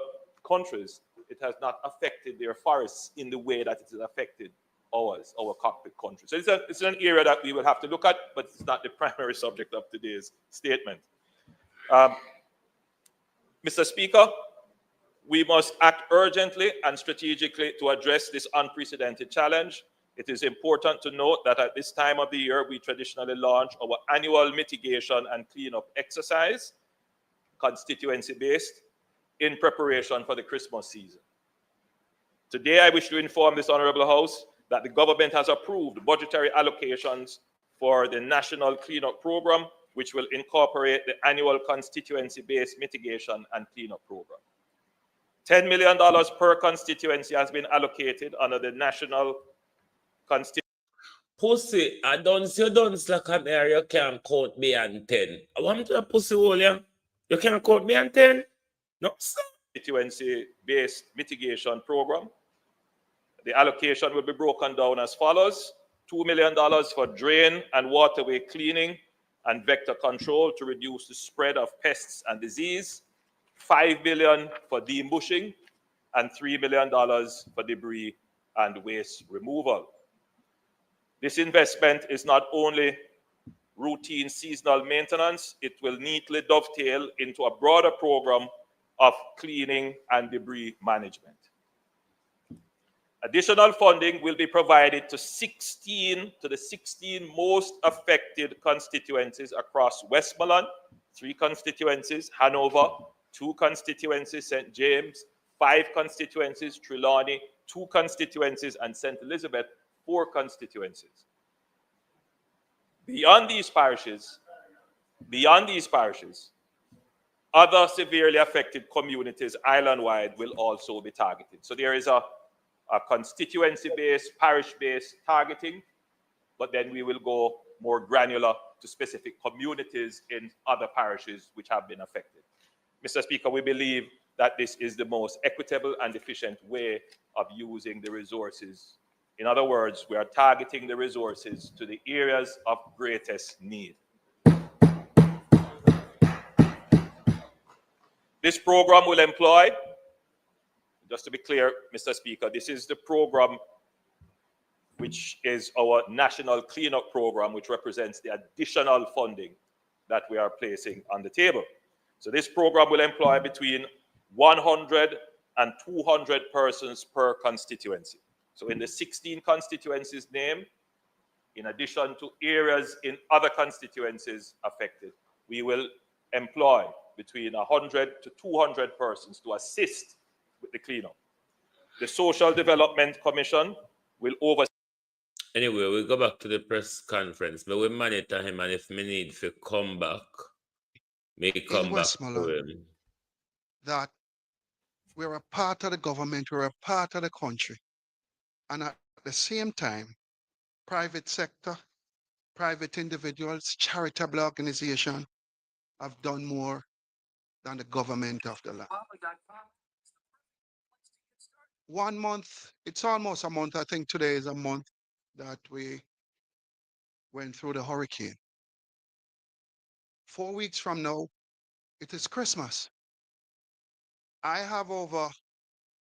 countries, it has not affected their forests in the way that it has affected ours, our cockpit country. So it's an area that we will have to look at, but it's not the primary subject of today's statement. Mr. Speaker, we must act urgently and strategically to address this unprecedented challenge. It is important to note that at this time of the year, we traditionally launch our annual mitigation and cleanup exercise, constituency-based, in preparation for the Christmas season. Today, I wish to inform this Honorable House that the government has approved budgetary allocations for the National Cleanup Program, which will incorporate the annual constituency-based mitigation and cleanup program. $10 million per constituency has been allocated under the National Constituency. Pussy, I don't see you don't slack on there, you can't count me and 10. I want to pussy hole, yeah? You can't count me and 10? No, sir. Constituency-based mitigation program. The allocation will be broken down as follows: $2 million for drain and waterway cleaning and vector control to reduce the spread of pests and disease, $5 million for de-embushing, and $3 million for debris and waste removal. This investment is not only routine seasonal maintenance, it will neatly dovetail into a broader program of cleaning and debris management. Additional funding will be provided to the 16 most affected constituencies across Westmoreland, 3 constituencies, Hanover, 2 constituencies, St. James, 5 constituencies, Trelawney, 2 constituencies, and St. Elizabeth, 4 constituencies. Beyond these parishes, other severely affected communities island-wide will also be targeted. So there is a constituency-based, parish-based targeting, but then we will go more granular to specific communities in other parishes which have been affected. Mr. Speaker, we believe that this is the most equitable and efficient way of using the resources In other words, we are targeting the resources to the areas of greatest need. This program will employ, just to be clear, Mr. Speaker, this is the program which is our national cleanup program, which represents the additional funding that we are placing on the table. So this program will employ between 100 and 200 persons per constituency. So in the 16 constituencies named, in addition to areas in other constituencies affected, we will employ between 100 to 200 persons to assist with the cleanup. The Social Development Commission will oversee. Anyway, we go back to the press conference, but we monitor him, and if we need to come back, may come back to him. That we're a part of the government, we're a part of the country. And at the same time, private sector, private individuals, charitable organizations have done more than the government of the land. 1 month, it's almost a month. I think today is a month that we went through the hurricane. 4 weeks from now, it is Christmas. I have over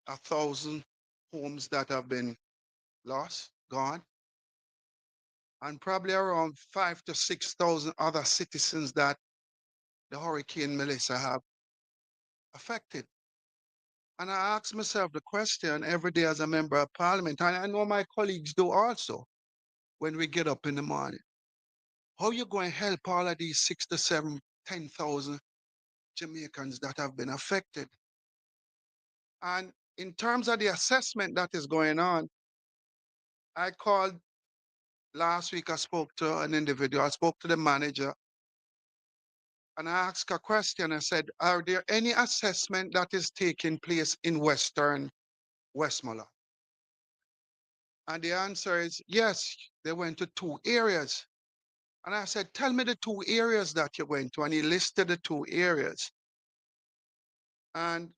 1,000 homes that have been lost, gone, and probably around 5,000 to 6,000 other citizens that the Hurricane Melissa have affected. And I ask myself the question every day as a member of parliament, and I know my colleagues do also, when we get up in the morning. How are you going to help all of these 6 to 7, 10,000 Jamaicans that have been affected? And in terms of the assessment that is going on, I called last week, I spoke to an individual, I spoke to the manager, and I asked a question. I said, are there any assessment that is taking place in Western Westmoreland? And the answer is yes, they went to 2 areas. And I said, tell me the 2 areas that you went to. And he listed the 2 areas. And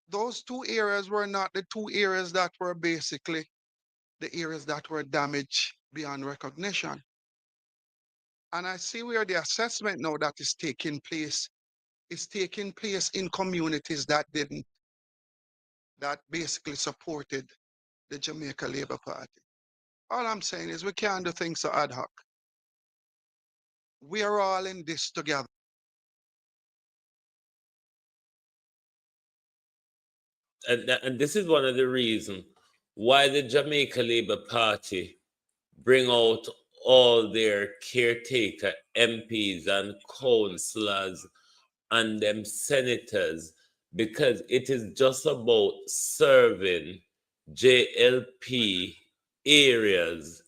those 2 areas were not the 2 areas that were basically the areas that were damaged beyond recognition. And I see where the assessment now that is taking place in communities that didn't, that basically supported the Jamaica Labour Party. All I'm saying is we can't do things so ad hoc. We are all in this together. And this is one of the reasons why the Jamaica Labour Party bring out all their caretaker MPs and councillors and them senators, because it is just about serving JLP areas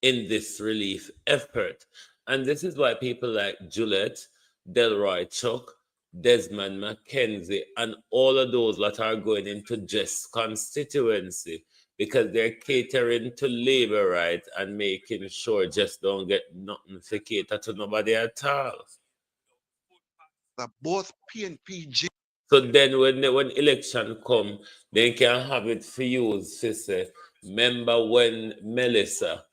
in this relief effort. And this is why people like Juliet, Delroy Chuck, Desmond McKenzie, and all of those that are going into Jess constituency, because they're catering to labor rights and making sure Jess don't get nothing to cater to nobody at all. That both PNP. So then when election come, they can have it for use to say, remember when Melissa,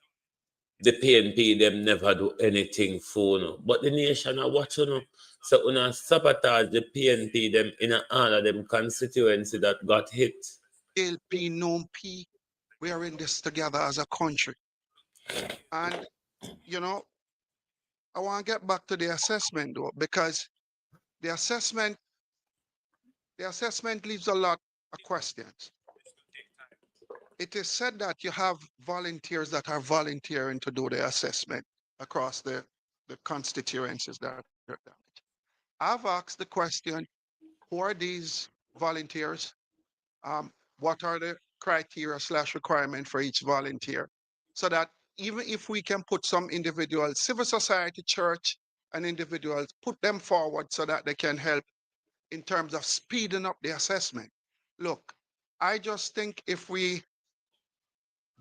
the PNP, them never do anything for no. But the nation are watching no. So when I sabotage the PNP, them in all of them constituency that got hit. LP, non-P, we are in this together as a country. And, you know, I want to get back to the assessment though, because the assessment leaves a lot of questions. It is said that you have volunteers that are volunteering to do the assessment across the constituencies that are damaged. I've asked the question, who are these volunteers? What are the criteria / requirement for each volunteer? So that even if we can put some individuals, civil society, church, and individuals, put them forward so that they can help in terms of speeding up the assessment. Look, I just think if we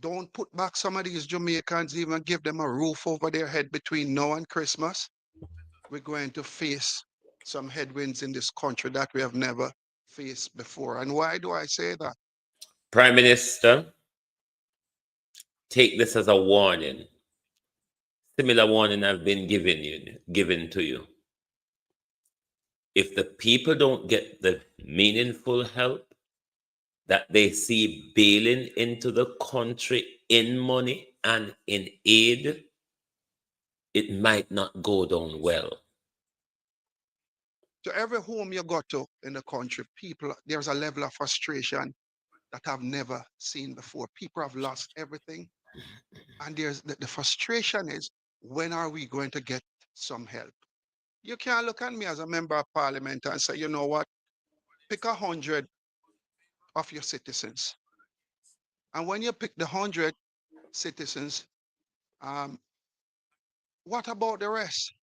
don't put back some of these Jamaicans, even give them a roof over their head between now and Christmas, we're going to face some headwinds in this country that we have never faced before. And why do I say that? Prime Minister. take this as a warning. Similar warning have been given to you. If the people don't get the meaningful help that they see bailing into the country in money and in aid, it might not go down well. To every home you go to in the country, people, there's a level of frustration that I've never seen before. People have lost everything. And there's the frustration is, when are we going to get some help? You can't look at me as a member of parliament and say, you know what, pick 100 of your citizens. And when you pick the 100 citizens, what about the rest?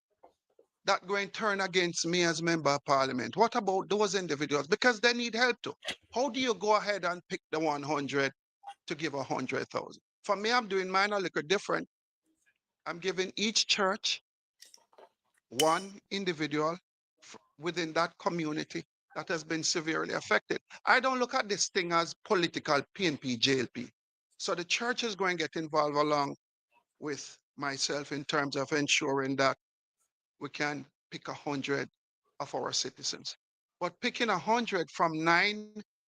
That going to turn against me as member of parliament? What about those individuals? Because they need help too. How do you go ahead and pick the 100 to give 100,000? For me, I'm doing mine a little different. I'm giving each church one individual within that community that has been severely affected. I don't look at this thing as political PNP, JLP. So the church is going to get involved along with myself in terms of ensuring that we can pick 100 of our citizens. But picking 100 from 9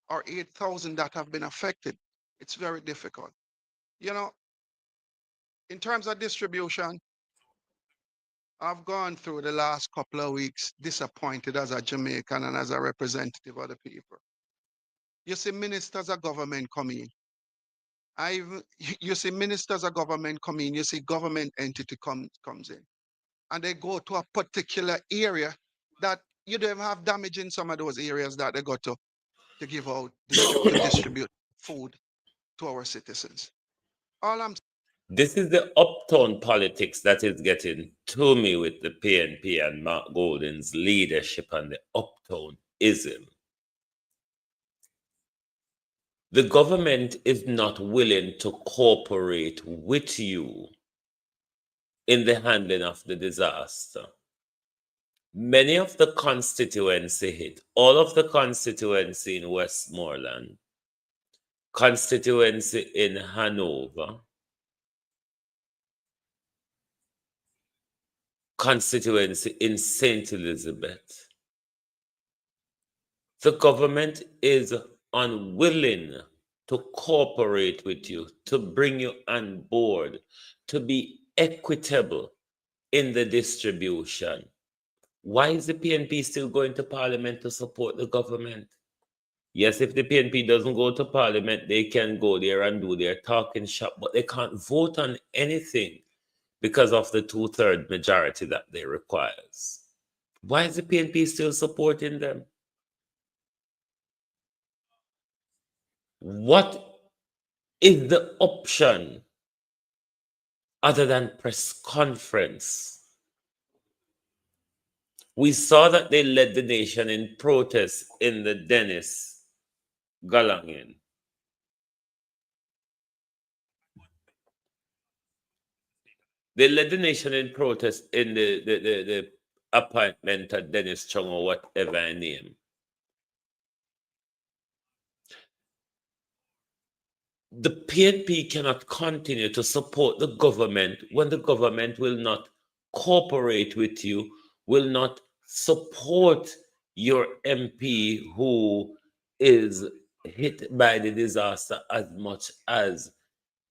or 8,000 that have been affected, it's very difficult. You know, in terms of distribution, I've gone through the last couple of weeks disappointed as a Jamaican and as a representative of the people. You see ministers of government come in. You see ministers of government come in, you see government entity comes in. And they go to a particular area that you don't have damage in some of those areas that they go to give out, to distribute food to our citizens. All I'm This is the uptown politics that is getting to me with the PNP and Mark Golden's leadership and the uptownism. The government is not willing to cooperate with you in the handling of the disaster. Many of the constituency hit, all of the constituency in Westmoreland, constituency in Hanover, constituency in St. Elizabeth. The government is unwilling to cooperate with you, to bring you on board, to be equitable in the distribution. Why is the PNP still going to Parliament to support the government? Yes, if the PNP doesn't go to Parliament, they can go there and do their talking shop, but they can't vote on anything because of the 2/3 majority that they requires. Why is the PNP still supporting them? What is the option other than press conference? We saw that they led the nation in protest in the Dennis Galangin. They led the nation in protest in the appointment of Dennis Chung or whatever I name. The PNP cannot continue to support the government when the government will not cooperate with you, will not support your MP who is hit by the disaster as much as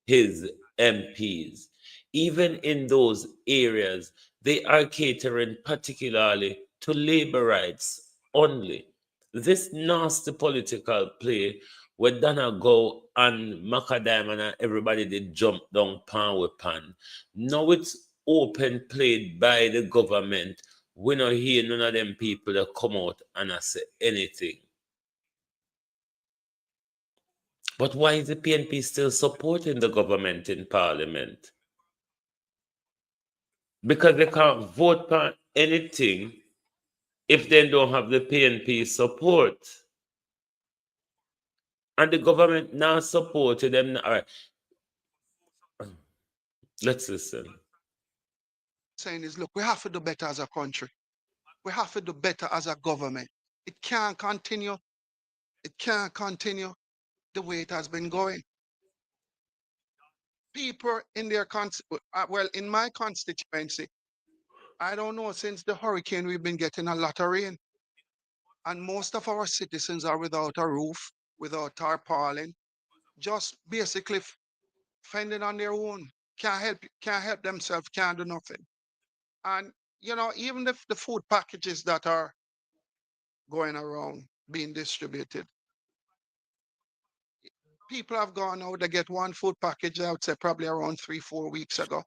his MPs. Even in those areas, they are catering particularly to labor rights only. This nasty political play where Dana go and Macadam and everybody did jump down pan with pan. Now it's open played by the government. We don't hear none of them people that come out and say anything. But why is the PNP still supporting the government in Parliament? Because they can't vote on anything if they don't have the PNP support. And the government now supported them. All right. Let's listen. saying is, look, we have to do better as a country. We have to do better as a government. It can't continue. It can't continue the way it has been going. people in their well, in my constituency, I don't know, since the hurricane, we've been getting a lot of rain. And most of our citizens are without a roof, without tarpaulin, just basically fending on their own. Can't help themselves, can't do nothing. And even if the food packages that are going around being distributed, people have gone out, they get one food package, I would say probably around 3-4 weeks ago,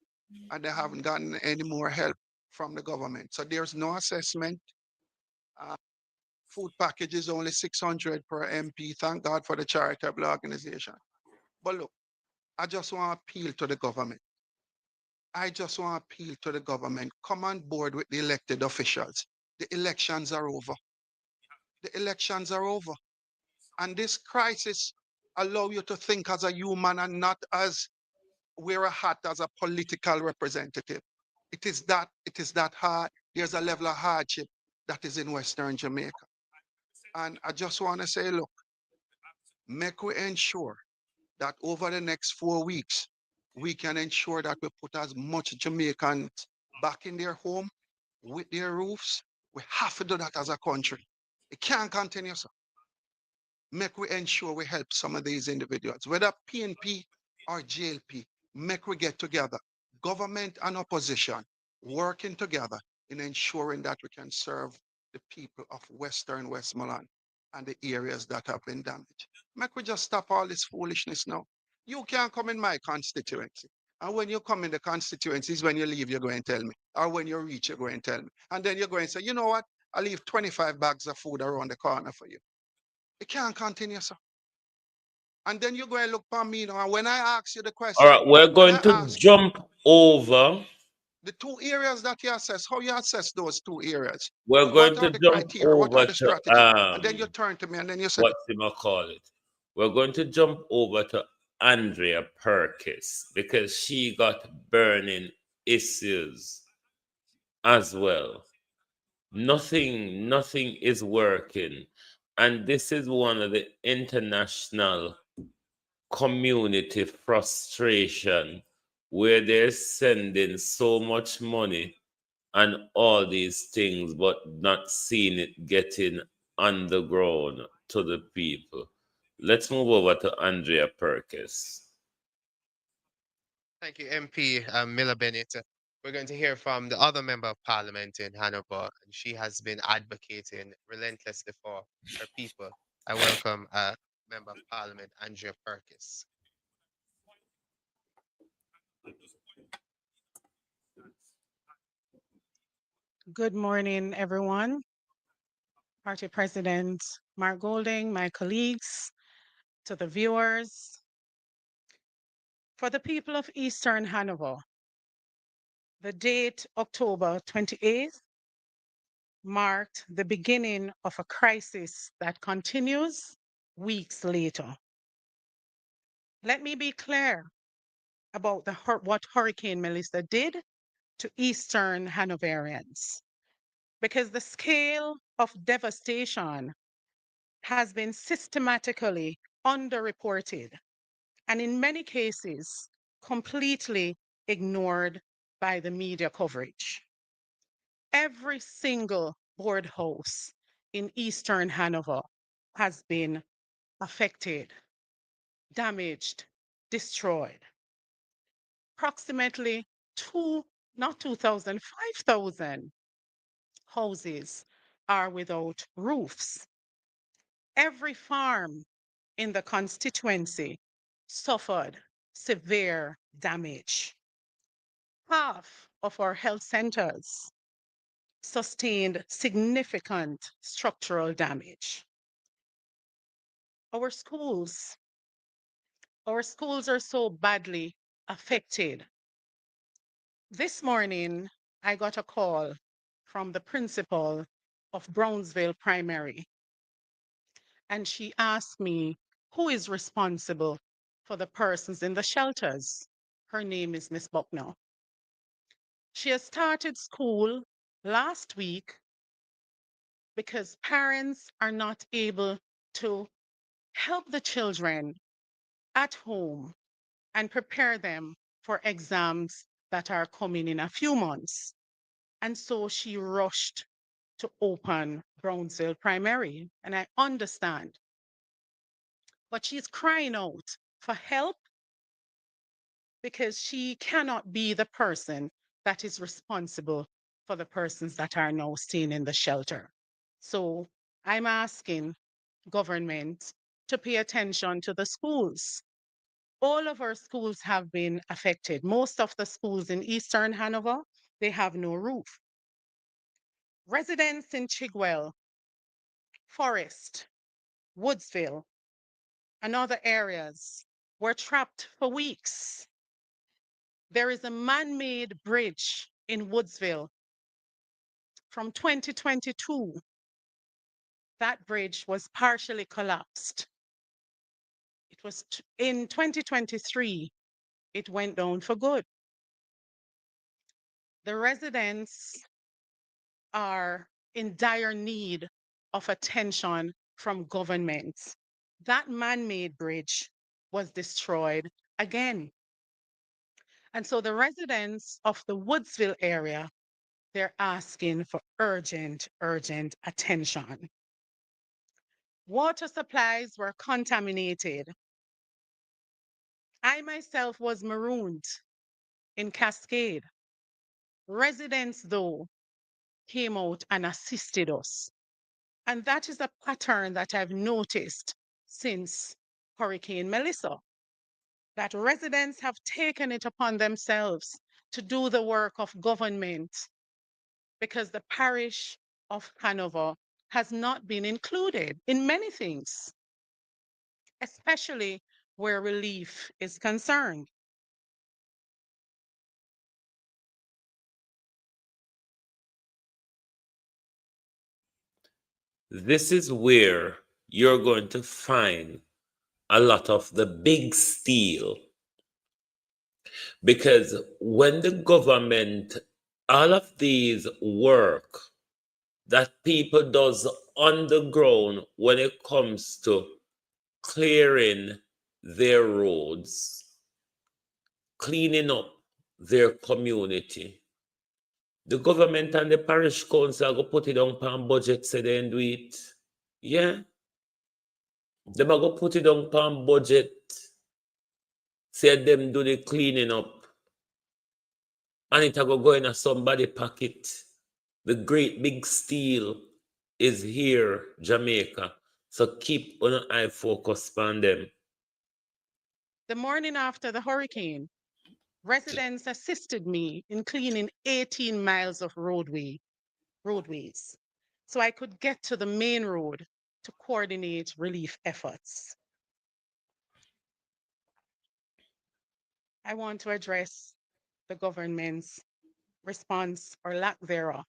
and they haven't gotten any more help from the government. So there's no assessment. Uh, Food package is only 600 per MP. Thank God for the charitable organization. But look, I just want to appeal to the government. I just want to appeal to the government. Come on board with the elected officials. The elections are over. The elections are over. And this crisis allow you to think as a human and not as wear a hat as a political representative. It is that hard. There's a level of hardship that is in Western Jamaica. And I just want to say, look, make we ensure that over the next 4 weeks, we can ensure that we put as much Jamaicans back in their home with their roofs. We have to do that as a country. It can't continue, so. Make we ensure we help some of these individuals, whether PNP or JLP, make we get together, government and opposition, working together in ensuring that we can serve the people of Western Westmoreland and the areas that have been damaged. Make we just stop all this foolishness now. You can't come in my constituency. And when you come in the constituencies, when you leave, you're going to tell me. Or when you reach, you're going to tell me. And then you're going to say, you know what? I'll leave 25 bags of food around the corner for you. It can't continue, sir. And then you're going to look for me now. And when I ask you the All question, right, we're when going I to ask jump over. the 2 areas that you assess, how you assess those 2 areas, We're what going are to the jump criteria, what are over the to strategy? And then you turn to me and then you say, what's him call it? We're going to jump over to Andrea Perkis because she got burning issues as well. Nothing is working. And this is one of the international community frustration where they're sending so much money and all these things, but not seeing it getting underground to the people. Let's move over to Andrea Perkis. Thank you, MP Miller Bennett. We're going to hear from the other member of parliament in Hanover, and she has been advocating relentlessly for her people. I welcome Member of Parliament Andrea Perkis. Good morning, everyone. Party President Mark Golding, my colleagues, to the viewers. For the people of Eastern Hanover, the date October 28th marked the beginning of a crisis that continues weeks later. Let me be clear about what Hurricane Melissa did to Eastern Hanoverians, because the scale of devastation has been systematically underreported and in many cases completely ignored by the media coverage. Every single board house in Eastern Hanover has been affected, damaged, destroyed. Approximately not 2,000, 5,000 houses are without roofs. Every farm in the constituency suffered severe damage. Half of our health centers sustained significant structural damage. Our schools, our schools are so badly affected. This morning, I got a call from the principal of Brownsville Primary, and she asked me who is responsible for the persons in the shelters. Her name is Miss Bucknell. She has started school last week because parents are not able to help the children at home and prepare them for exams that are coming in a few months. And so she rushed to open Brownsville Primary, and I understand. But she's crying out for help because she cannot be the person that is responsible for the persons that are now staying in the shelter. So I'm asking government to pay attention to the schools. All of our schools have been affected. Most of the schools in Eastern Hanover, they have no roof. Residents in Chigwell, Forest, Woodsville, and other areas were trapped for weeks. There is a man-made bridge in Woodsville from 2022. That bridge was partially collapsed. It was in 2023, it went down for good. The residents are in dire need of attention from government. That man-made bridge was destroyed again. And so the residents of the Woodsville area, they're asking for urgent, urgent attention. Water supplies were contaminated. I myself was marooned in Cascade. Residents, though, came out and assisted us. And that is a pattern that I've noticed since Hurricane Melissa, that residents have taken it upon themselves to do the work of government because the parish of Hanover has not been included in many things, especially where relief is concerned. This is where you're going to find a lot of the big steal. Because when the government, all of these work that people does on the ground when it comes to clearing their roads, cleaning up their community, the government and the parish council go put it on pan budget, say they do it. Yeah. They go put it on pan budget, say them do the cleaning up. And it go in a somebody pocket. The great big steal is here, Jamaica. So keep on an eye focus on them. The morning after the hurricane, residents assisted me in cleaning 18 miles of roadways, so I could get to the main road to coordinate relief efforts. I want to address the government's response or lack thereof.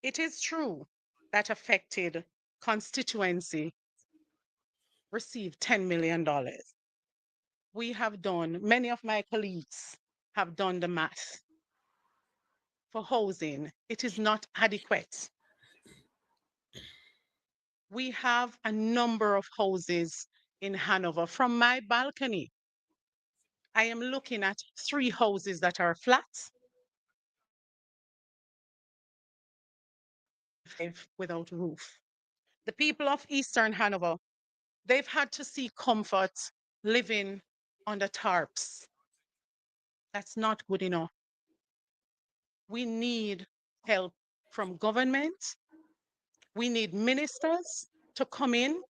It is true that affected constituency received $10 million. We have done, many of my colleagues have done the math. For housing, it is not adequate. We have a number of houses in Hanover. From my balcony, I am looking at 3 houses that are flat, 5 without roof. The people of Eastern Hanover, they've had to seek comfort living under tarps. That's not good enough. We need help from government. We need ministers to come in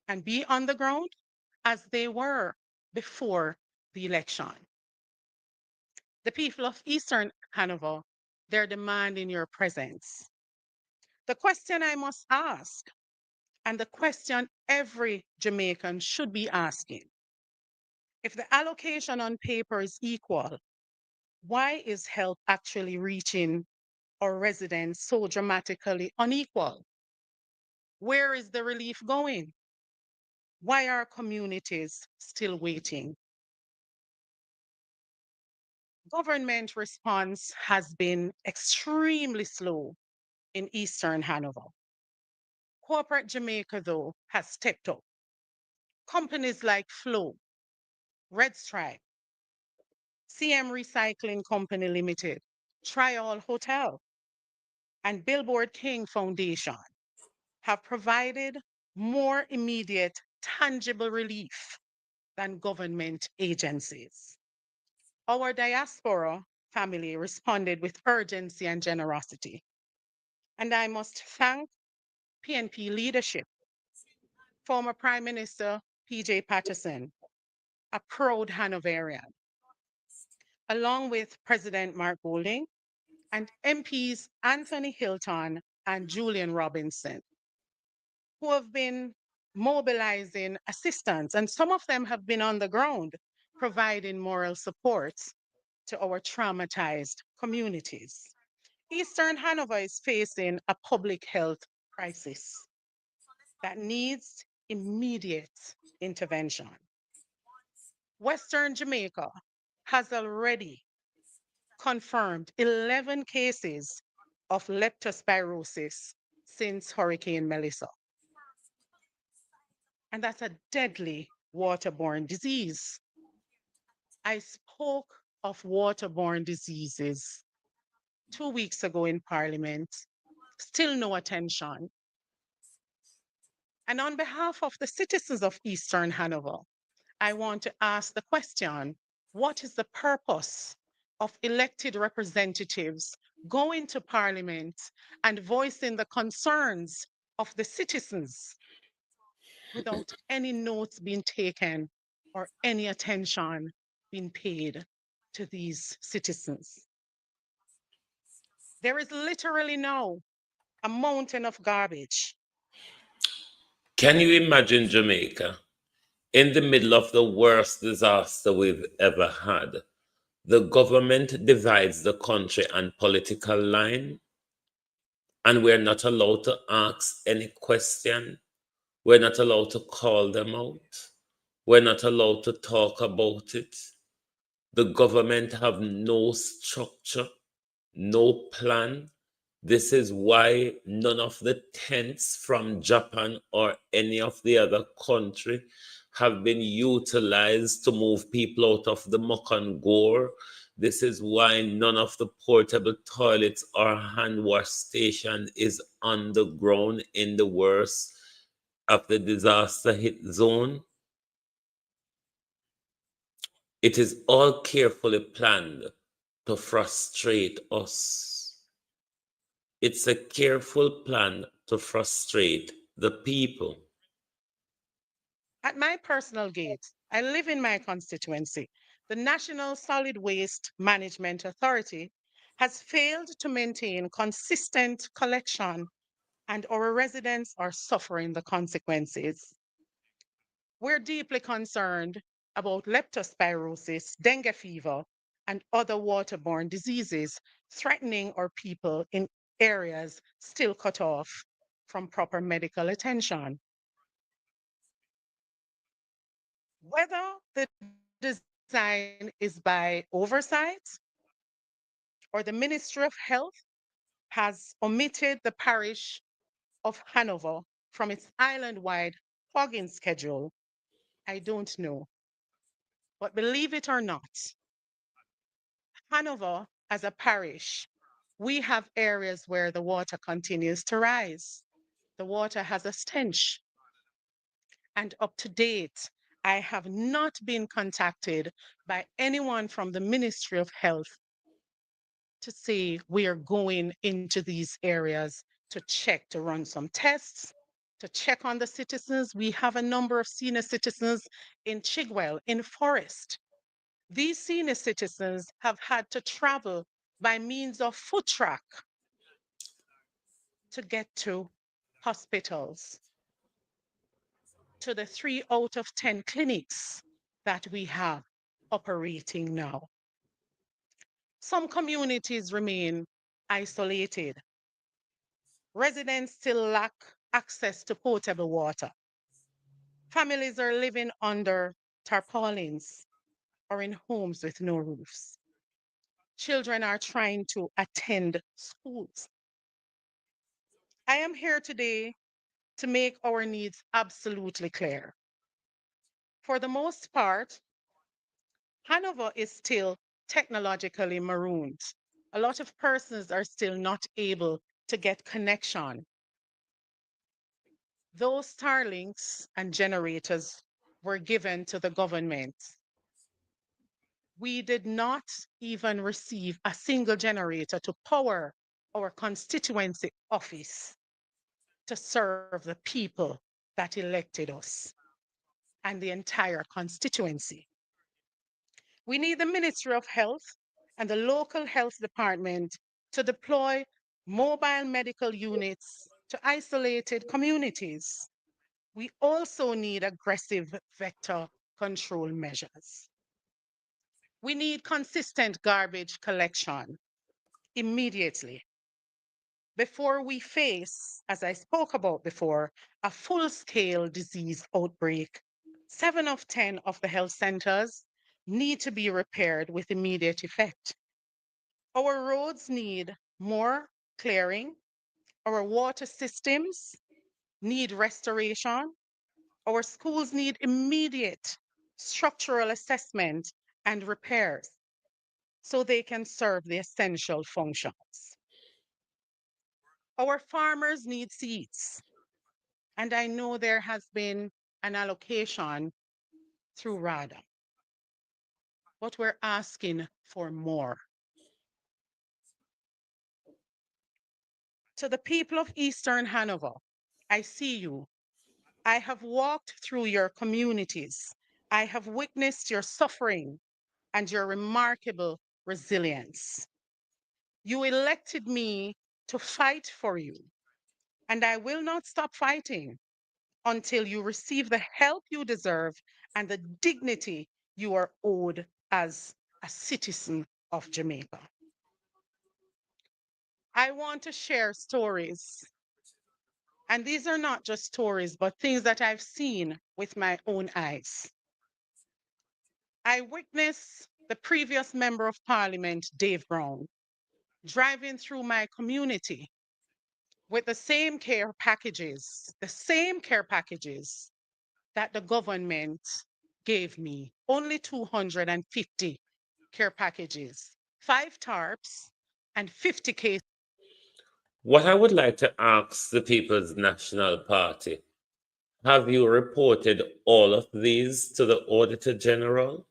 and be on the ground as they were before the election. The people of Eastern Hanover, they're demanding your presence. The question I must ask, and the question every Jamaican should be asking, if the allocation on paper is equal, why is help actually reaching our residents so dramatically unequal? Where is the relief going? Why are communities still waiting? Government response has been extremely slow in Eastern Hanover. Corporate Jamaica, though, has stepped up. Companies like Flow Red Stripe, CM Recycling Company Limited, Trial Hotel, and Billboard King Foundation have provided more immediate, tangible relief than government agencies. Our diaspora family responded with urgency and generosity. And I must thank PNP leadership, former Prime Minister PJ Patterson, a proud Hanoverian, along with President Mark Golding and MPs Anthony Hilton and Julian Robinson, who have been mobilizing assistance, and some of them have been on the ground providing moral support to our traumatized communities. Eastern Hanover is facing a public health crisis that needs immediate intervention. Western Jamaica has already confirmed 11 cases of leptospirosis since Hurricane Melissa. And that's a deadly waterborne disease. I spoke of waterborne diseases 2 weeks ago in Parliament, still no attention. And on behalf of the citizens of Eastern Hanover, I want to ask the question, what is the purpose of elected representatives going to Parliament and voicing the concerns of the citizens without any notes being taken or any attention being paid to these citizens? There is literally now a mountain of garbage. Can you imagine Jamaica in the middle of the worst disaster we've ever had? The government divides the country on political line, and we're not allowed to ask any question. We're not allowed to call them out. We're not allowed to talk about it. The government have no structure, no plan. This is why none of the tents from Japan or any of the other country have been utilized to move people out of the muck and gore. This is why none of the portable toilets or hand wash station is on the ground in the worst of the disaster hit zone. It is all carefully planned to frustrate us. It's a careful plan to frustrate the people. At my personal gate, I live in my constituency. The National Solid Waste Management Authority has failed to maintain consistent collection, and our residents are suffering the consequences. We're deeply concerned about leptospirosis, dengue fever, and other waterborne diseases threatening our people in areas still cut off from proper medical attention. Whether the design is by oversight or the Ministry of Health has omitted the parish of Hanover from its island-wide fogging schedule, I don't know. But believe it or not, Hanover as a parish, we have areas where the water continues to rise. The water has a stench. And up to date, I have not been contacted by anyone from the Ministry of Health to say we are going into these areas to check, to run some tests, to check on the citizens. We have a number of senior citizens in Chigwell, in Forest. These senior citizens have had to travel by means of foot track to get to hospitals, to the 3 out of 10 clinics that we have operating now. Some communities remain isolated. Residents still lack access to potable water. Families are living under tarpaulins or in homes with no roofs. Children are trying to attend schools. I am here today to make our needs absolutely clear. For the most part, Hanover is still technologically marooned. A lot of persons are still not able to get connection. Those Starlinks and generators were given to the government. We did not even receive a single generator to power our constituency office to serve the people that elected us and the entire constituency. We need the Ministry of Health and the local health department to deploy mobile medical units to isolated communities. We also need aggressive vector control measures. We need consistent garbage collection immediately before we face, as I spoke about before, a full-scale disease outbreak. 7 of 10 of the health centers need to be repaired with immediate effect. Our roads need more clearing. Our water systems need restoration. Our schools need immediate structural assessment and repairs so they can serve the essential functions. Our farmers need seeds, and I know there has been an allocation through RADA, but we're asking for more. To the people of Eastern Hanover, I see you. I have walked through your communities. I have witnessed your suffering and your remarkable resilience. You elected me to fight for you, and I will not stop fighting until you receive the help you deserve and the dignity you are owed as a citizen of Jamaica. I want to share stories. And these are not just stories, but things that I've seen with my own eyes. I witnessed the previous Member of Parliament, Dave Brown, driving through my community with the same care packages that the government gave me, only 250 care packages, 5 tarps, and 50 cases. What I would like to ask the People's National Party, have you reported all of these to the Auditor General?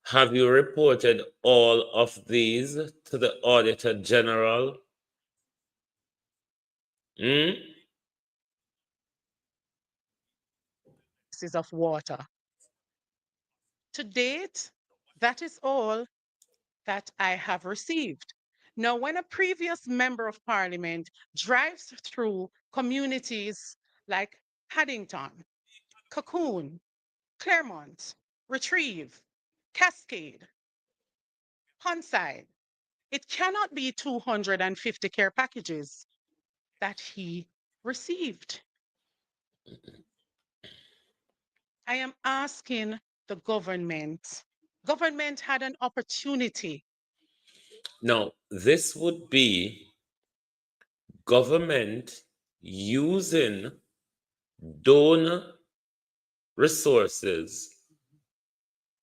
Have you reported all of these to the Auditor General? Hmm? Of water. To date, that is all that I have received. Now, when a previous member of parliament drives through communities like Haddington, Cocoon, Claremont, Retrieve, Cascade, Ponside, it cannot be 250 care packages that he received. I am asking the government had an opportunity. Now, this would be government using donor resources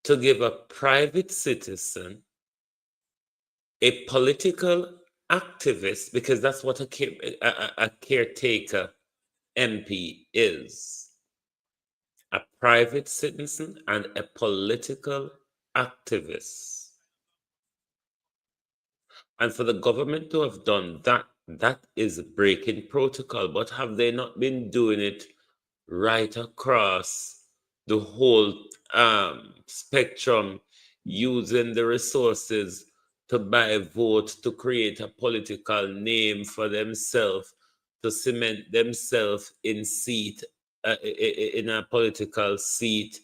to give a private citizen, a political activist, because that's what a caretaker MP is, a private citizen and a political activist. And for the government to have done that, that is breaking protocol. But have they not been doing it right across the whole spectrum, using the resources to buy votes, to create a political name for themselves, to cement themselves in seat, in a political seat,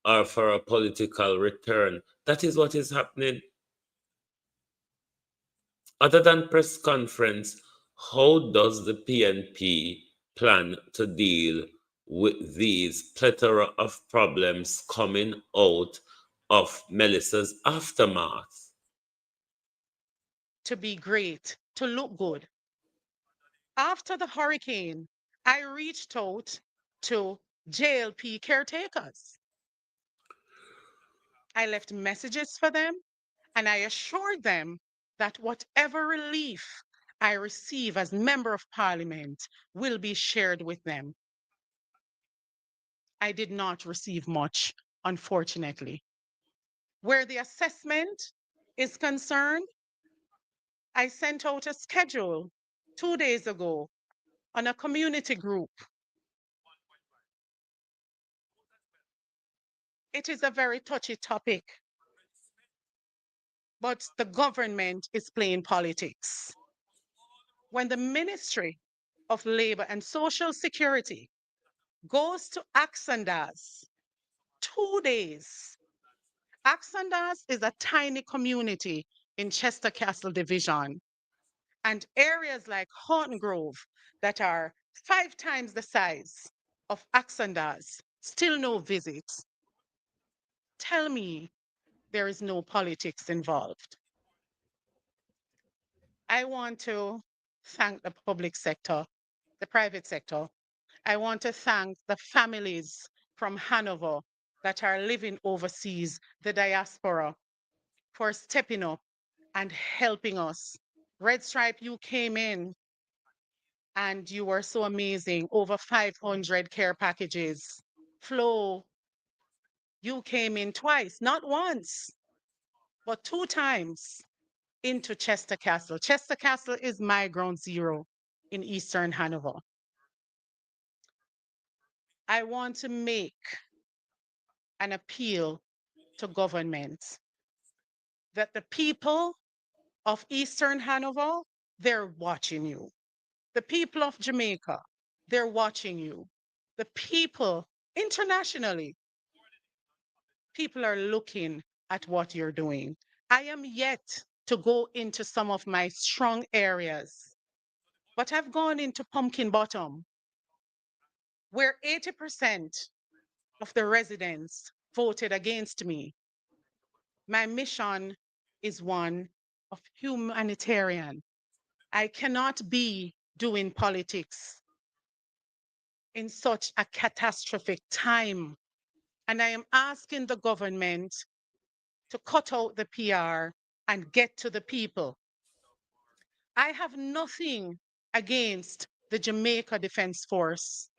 or for a political return? That is what is happening. Other than press conference, how does the PNP plan to deal with these plethora of problems coming out of Melissa's aftermath? To be great, to look good. After the hurricane, I reached out to JLP caretakers. I left messages for them, and I assured them that whatever relief I receive as Member of Parliament will be shared with them. I did not receive much, unfortunately. Where the assessment is concerned, I sent out a schedule 2 days ago on a community group. It is a very touchy topic, but the government is playing politics. When the Ministry of Labor and Social Security goes to Axandas 2 days, Axandas is a tiny community in Chester Castle Division, and areas like Horton Grove that are 5 times the size of Axandas, still no visits. Tell me there is no politics involved. I want to thank the public sector, the private sector. I want to thank the families from Hanover that are living overseas, the diaspora, for stepping up and helping us. Red Stripe, you came in and you were so amazing. Over 500 care packages. Flo, you came in twice, not once, but 2 times into Chester Castle. Chester Castle is my ground zero in Eastern Hanover. I want to make an appeal to government that the people of Eastern Hanover, they're watching you. The people of Jamaica, they're watching you. The people internationally, people are looking at what you're doing. I am yet to go into some of my strong areas, but I've gone into Pumpkin Bottom, where 80% of the residents voted against me. My mission is one of humanitarian. I cannot be doing politics in such a catastrophic time. And I am asking the government to cut out the PR and get to the people. I have nothing against the Jamaica Defense Force,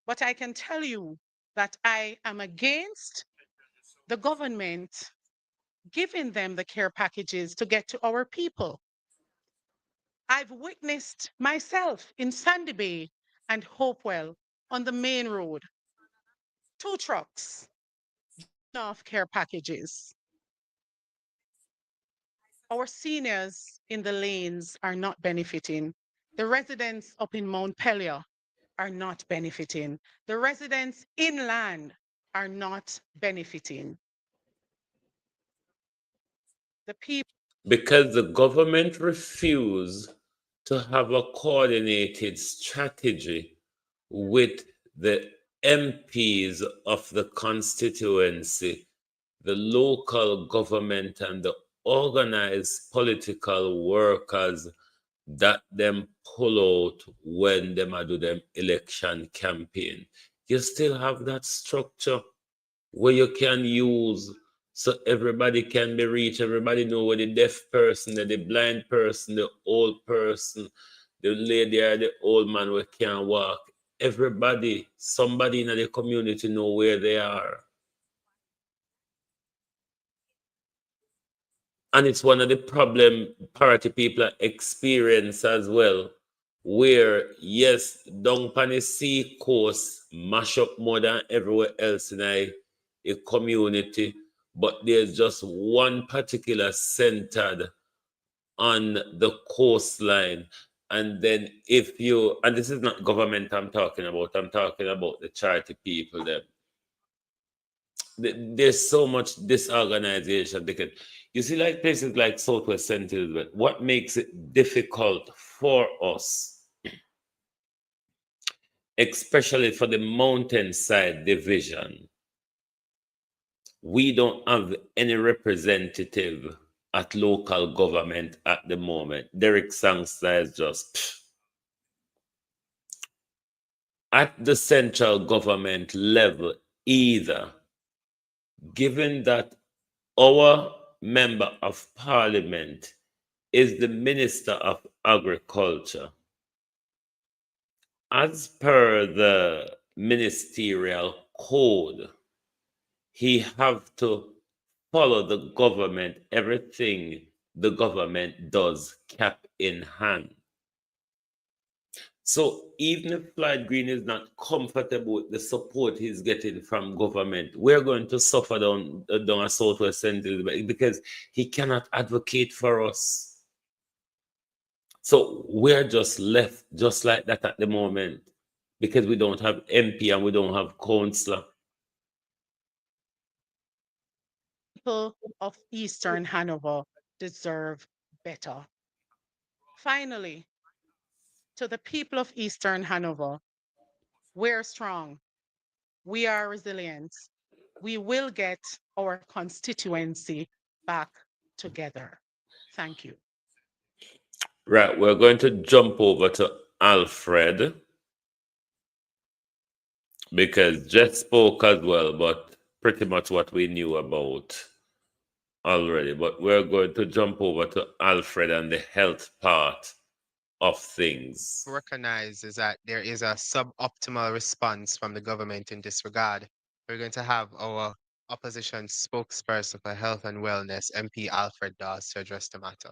but I can tell you that I am against the government giving them the care packages to get to our people. I've witnessed myself in Sandy Bay and Hopewell on the main road, 2 trucks off care packages. Our seniors in the lanes are not benefiting. The residents up in Mount Pelion are not benefiting. The residents inland are not benefiting. The people. Because the government refused to have a coordinated strategy with the MPs of the constituency, the local government, and the organized political workers that them pull out when them a do them election campaign. You still have that structure where you can use so everybody can be reached. Everybody know where the deaf person, the blind person, the old person, the lady or the old man who can't walk. Everybody, somebody in the community know where they are. And it's one of the problem party people experience as well, where yes, down on the sea coast mash up more than everywhere else in a community, but there's just one particular centered on the coastline. And then if you, and this is not government I'm talking about the charity people them. There's so much disorganization because you see, like places like Southwest St. Elizabeth, what makes it difficult for us, especially for the mountainside division, we don't have any representative at local government at the moment. Derek Sangster is just at the central government level either. given that our member of parliament is the Minister of Agriculture, as per the ministerial code, he have to follow the government, everything the government does, cap in hand. So even if Floyd Green is not comfortable with the support he's getting from government, we're going to suffer down a Southwest Central because he cannot advocate for us. So we're just left just like that at the moment because we don't have MP and we don't have councillor. People of Eastern Hanover deserve better. Finally, to the people of Eastern Hanover, we're strong. We are resilient. We will get our constituency back together. Thank you. Right, we're going to jump over to Alfred because Jess spoke as well, but pretty much what we knew about already. But we're going to jump over to Alfred and the health part of things. Recognize is that there is a suboptimal response from the government in this regard. We're going to have our opposition spokesperson for health and wellness, MP Alfred Dawes, to address the matter.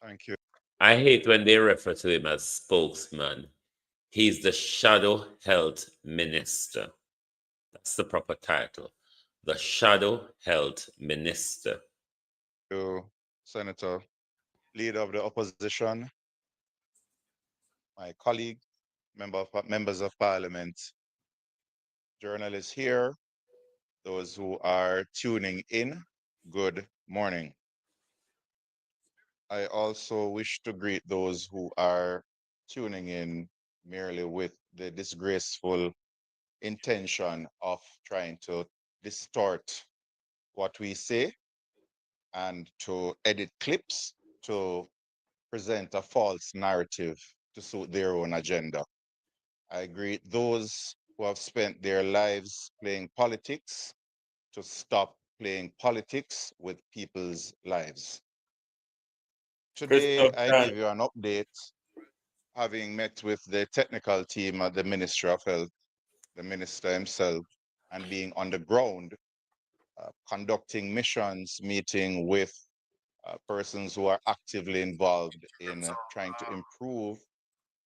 Thank you. I hate when they refer to him as spokesman. He's the shadow health minister. That's the proper title. The shadow health minister. To Senator, leader of the opposition, my colleague, members of parliament, journalists here, those who are tuning in, good morning. I also wish to greet those who are tuning in merely with the disgraceful intention of trying to distort what we say and to edit clips to present a false narrative to suit their own agenda. I greet those who have spent their lives playing politics to stop playing politics with people's lives. Today, I give you an update, having met with the technical team at the Ministry of Health, the minister himself, and being on the ground, conducting missions, meeting with persons who are actively involved in trying to improve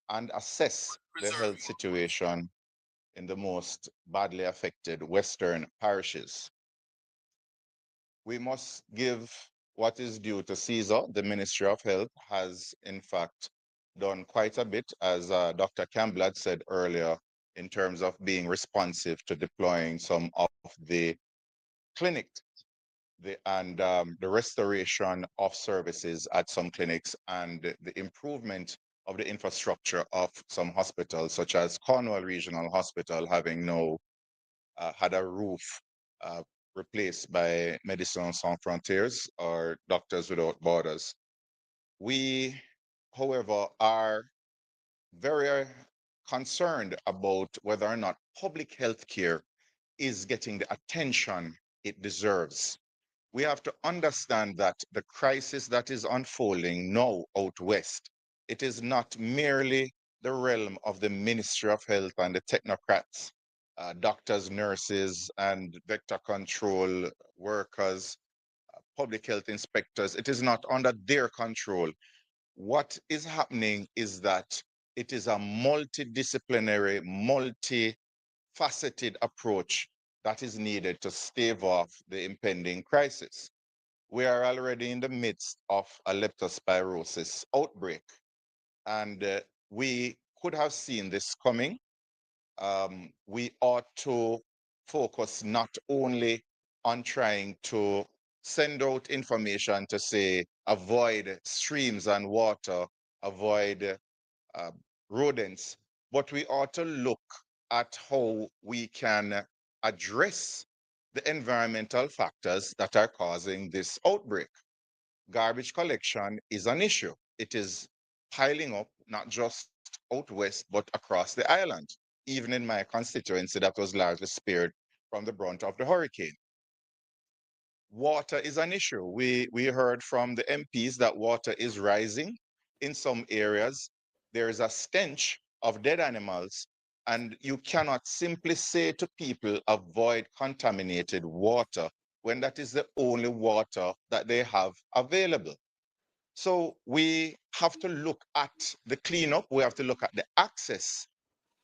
and assess the health situation in the most badly affected Western parishes. We must give what is due to Caesar. The Ministry of Health has, in fact, done quite a bit, as Dr. Campbell said earlier, in terms of being responsive to deploying some of the clinics and the restoration of services at some clinics and the improvement of the infrastructure of some hospitals, such as Cornwall Regional Hospital, having now had a roof replaced by Médecins Sans Frontières or Doctors Without Borders. We, however, are very concerned about whether or not public health care is getting the attention it deserves. We have to understand that the crisis that is unfolding now out west, it is not merely the realm of the Ministry of Health and the technocrats, doctors, nurses, and vector control workers, public health inspectors. It is not under their control. What is happening is that it is a multidisciplinary, multifaceted approach that is needed to stave off the impending crisis. We are already in the midst of a leptospirosis outbreak, and we could have seen this coming. We ought to focus not only on trying to send out information to say avoid streams and water, avoid rodents, but we ought to look at how we can address the environmental factors that are causing this outbreak. Garbage collection is an issue. It is piling up not just out west, but across the island. even in my constituency that was largely spared from the brunt of the hurricane. Water is an issue. We heard from the MPs that water is rising. In some areas, there is a stench of dead animals, and you cannot simply say to people, avoid contaminated water, when that is the only water that they have available. So we have to look at the cleanup, we have to look at the access,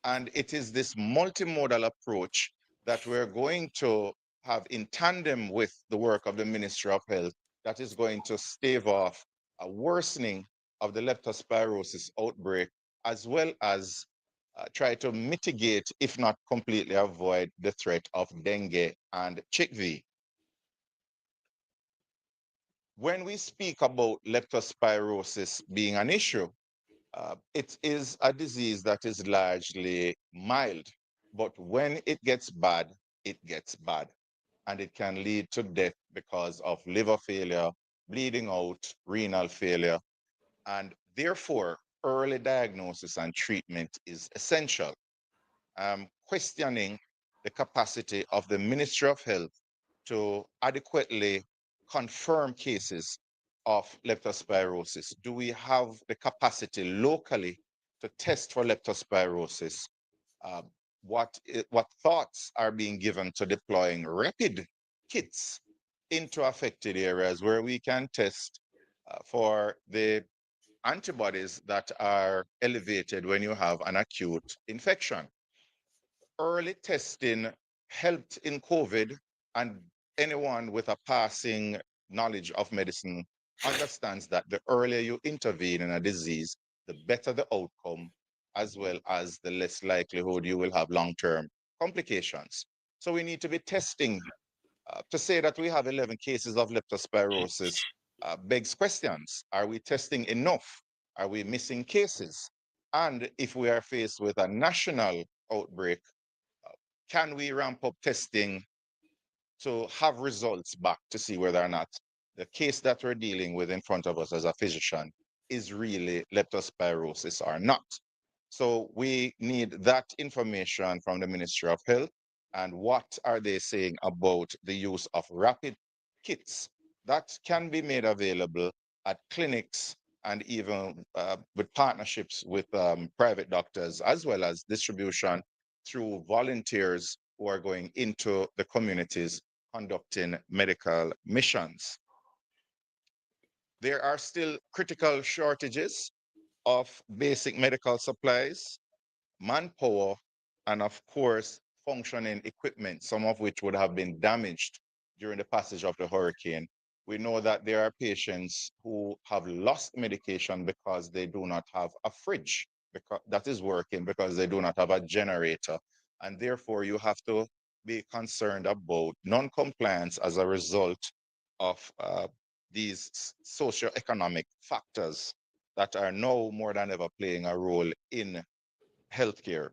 and it is this multimodal approach that we're going to have in tandem with the work of the Ministry of Health that is going to stave off a worsening of the leptospirosis outbreak, as well as try to mitigate, if not completely avoid, the threat of dengue and chickpea. When we speak about leptospirosis being an issue, it is a disease that is largely mild, but when it gets bad, it gets bad. And it can lead to death because of liver failure, bleeding out, renal failure. And therefore, early diagnosis and treatment is essential. Questioning the capacity of the Ministry of Health to adequately confirm cases of leptospirosis. Do we have the capacity locally to test for leptospirosis? What thoughts are being given to deploying rapid kits into affected areas where we can test for the antibodies that are elevated when you have an acute infection? Early testing helped in COVID, and anyone with a passing knowledge of medicine understands that the earlier you intervene in a disease, the better the outcome, as well as the less likelihood you will have long-term complications. So we need to be testing. To say that we have 11 cases of leptospirosis begs questions. Are we testing enough? Are we missing cases? And if we are faced with a national outbreak, can we ramp up testing to have results back to see whether or not the case that we're dealing with in front of us as a physician is really leptospirosis or not? So we need that information from the Ministry of Health. And what are they saying about the use of rapid kits that can be made available at clinics and even with partnerships with private doctors, as well as distribution through volunteers who are going into the communities conducting medical missions. There are still critical shortages of basic medical supplies, manpower, and of course, functioning equipment, some of which would have been damaged during the passage of the hurricane. We know that there are patients who have lost medication because they do not have a fridge that is working, because they do not have a generator. And therefore, you have to be concerned about non-compliance as a result of these socioeconomic factors that are now more than ever playing a role in healthcare.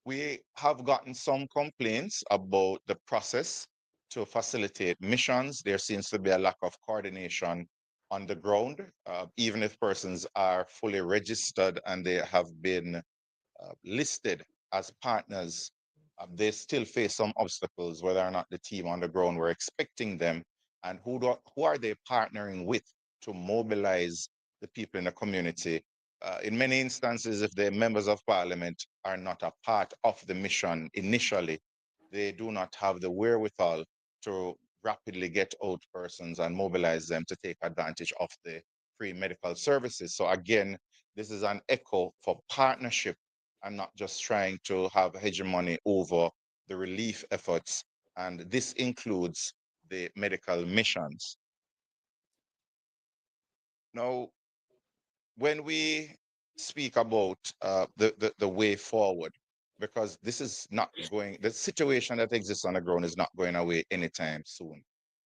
We have gotten some complaints about the process to facilitate missions. There seems to be a lack of coordination on the ground, even if persons are fully registered and they have been listed as partners. They still face some obstacles, whether or not the team on the ground were expecting them, and who are they partnering with to mobilize the people in the community. In many instances, if the members of parliament are not a part of the mission initially, they do not have the wherewithal to rapidly get out persons and mobilize them to take advantage of the free medical services. So again, this is an echo for partnership and not just trying to have hegemony over the relief efforts. And this includes the medical missions. Now, when we speak about the way forward, because this is not going, the situation that exists on the ground is not going away anytime soon.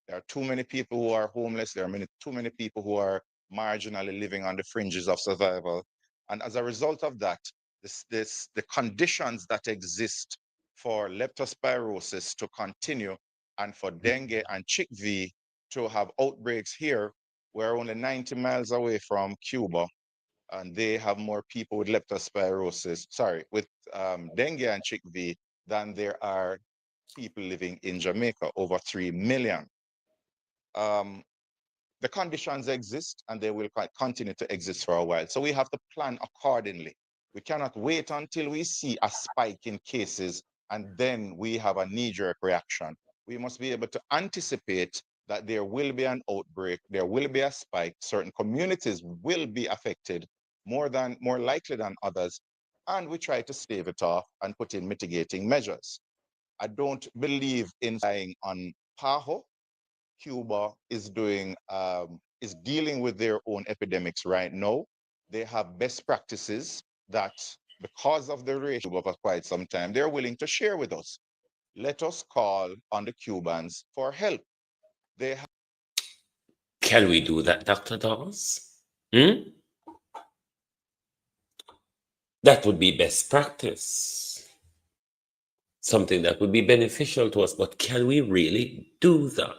There are too many people who are homeless. There are too many people who are marginally living on the fringes of survival. And as a result of that, the conditions that exist for leptospirosis to continue and for dengue and chickpea to have outbreaks here, we're only 90 miles away from Cuba. and they have more people with leptospirosis, with dengue and chikungunya than there are people living in Jamaica, over 3 million. The conditions exist and they will continue to exist for a while. So we have to plan accordingly. We cannot wait until we see a spike in cases and then we have a knee-jerk reaction. We must be able to anticipate that there will be an outbreak, there will be a spike, certain communities will be affected more likely than others, and we try to stave it off and put in mitigating measures. I don't believe in relying on PAHO. Cuba is dealing with their own epidemics right now. They have best practices that, because of the ratio for quite some time, they're willing to share with us. Let us call on the Cubans for help. They have. Can we do that, Dr. Dawes? Hmm? That would be best practice. Something that would be beneficial to us, but can we really do that?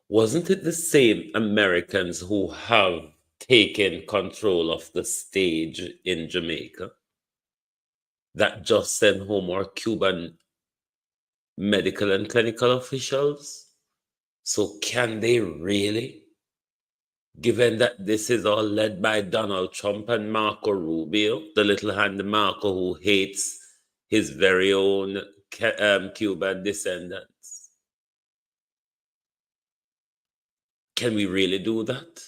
Wasn't it the same Americans who have taken control of the stage in Jamaica that just sent home our Cuban medical and clinical officials? So can they really? Given that this is all led by Donald Trump and Marco Rubio, the little hand Marco who hates his very own Cuban descendants. Can we really do that?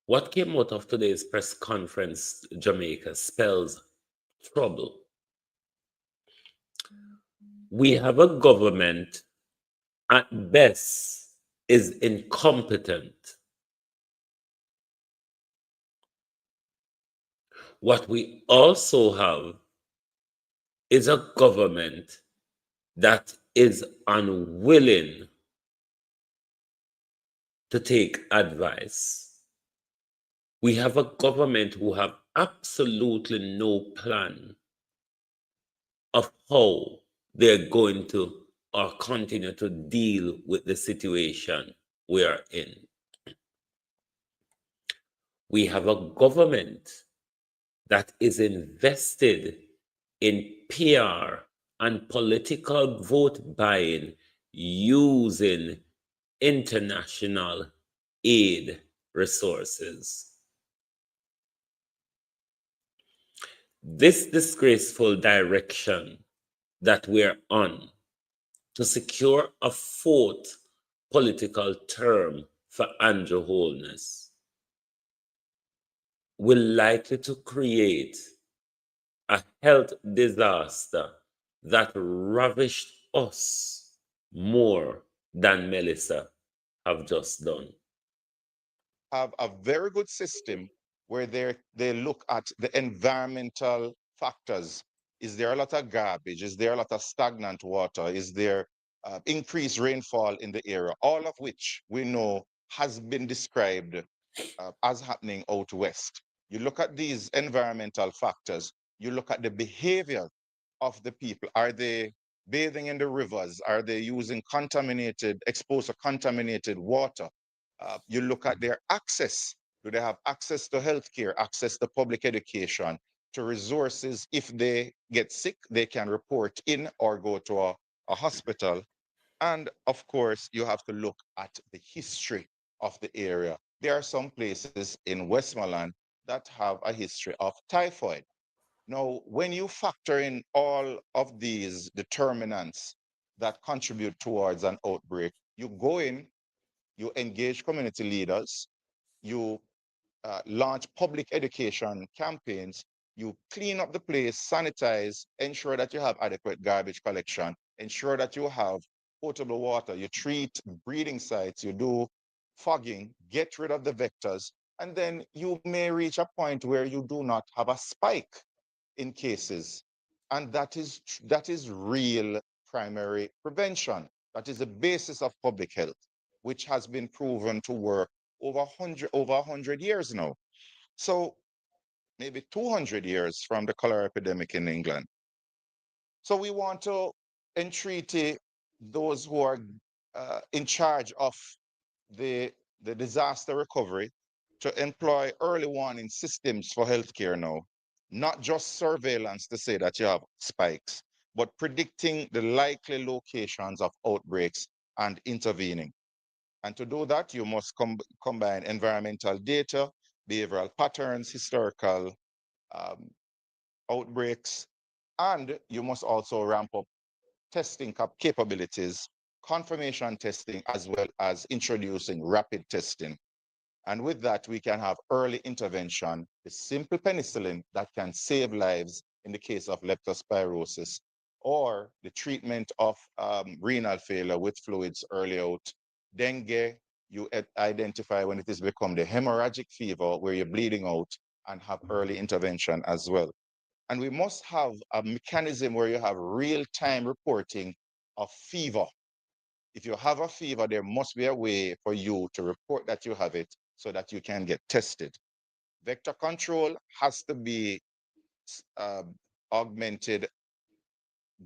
What came out of today's press conference, Jamaica, spells trouble. We have a government, at best, is incompetent. What we also have is a government that is unwilling to take advice. We have a government who have absolutely no plan of how they're going to or continue to deal with the situation we are in. We have a government that is invested in PR and political vote buying using international aid resources. This disgraceful direction that we're on to secure a fourth political term for Andrew Holness will likely to create a health disaster that ravished us more than Melissa have just done. Have a very good system where they look at the environmental factors. Is there a lot of garbage? Is there a lot of stagnant water? Is there increased rainfall in the area? All of which we know has been described as happening out west. You look at these environmental factors, you look at the behavior of the people. Are they bathing in the rivers? Are they using exposed to contaminated water? You look at their access. Do they have access to healthcare, access to public education, to resources? If they get sick, they can report in or go to a hospital. And of course, you have to look at the history of the area. There are some places in Westmoreland that have a history of typhoid. Now, when you factor in all of these determinants that contribute towards an outbreak, you go in, you engage community leaders, you launch public education campaigns, you clean up the place, sanitize, ensure that you have adequate garbage collection, ensure that you have potable water, you treat breeding sites, you do fogging, get rid of the vectors, and then you may reach a point where you do not have a spike in cases. And that is real primary prevention. That is the basis of public health, which has been proven to work over 100 years now. So maybe 200 years from the cholera epidemic in England. So we want to entreaty those who are in charge of the disaster recovery to employ early warning systems for healthcare now, not just surveillance to say that you have spikes, but predicting the likely locations of outbreaks and intervening. And to do that, you must combine environmental data, behavioral patterns, historical um, outbreaks, and you must also ramp up testing capabilities, confirmation testing, as well as introducing rapid testing. And with that, we can have early intervention, the simple penicillin that can save lives in the case of leptospirosis, or the treatment of renal failure with fluids early out. Dengue, you identify when it has become the hemorrhagic fever where you're bleeding out and have early intervention as well. And we must have a mechanism where you have real-time reporting of fever. If you have a fever, there must be a way for you to report that you have it so that you can get tested. Vector control has to be augmented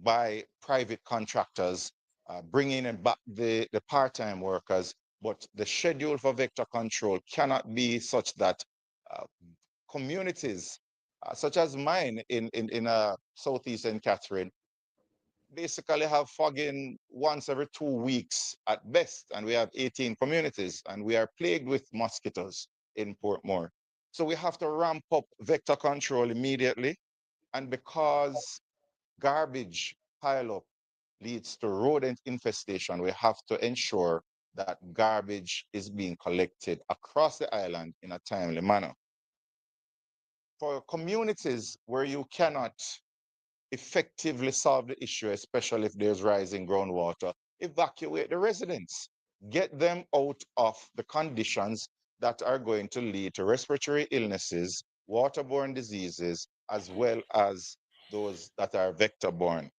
by private contractors, bringing in back the part-time workers, but the schedule for vector control cannot be such that communities such as mine in Southeast St. Catherine basically have fogging once every 2 weeks at best, and we have 18 communities, and we are plagued with mosquitoes in Portmore. So we have to ramp up vector control immediately, and because garbage pileup leads to rodent infestation, we have to ensure that garbage is being collected across the island in a timely manner. For communities where you cannot effectively solve the issue, especially if there's rising groundwater, evacuate the residents. Get them out of the conditions that are going to lead to respiratory illnesses, waterborne diseases, as well as those that are vector-borne.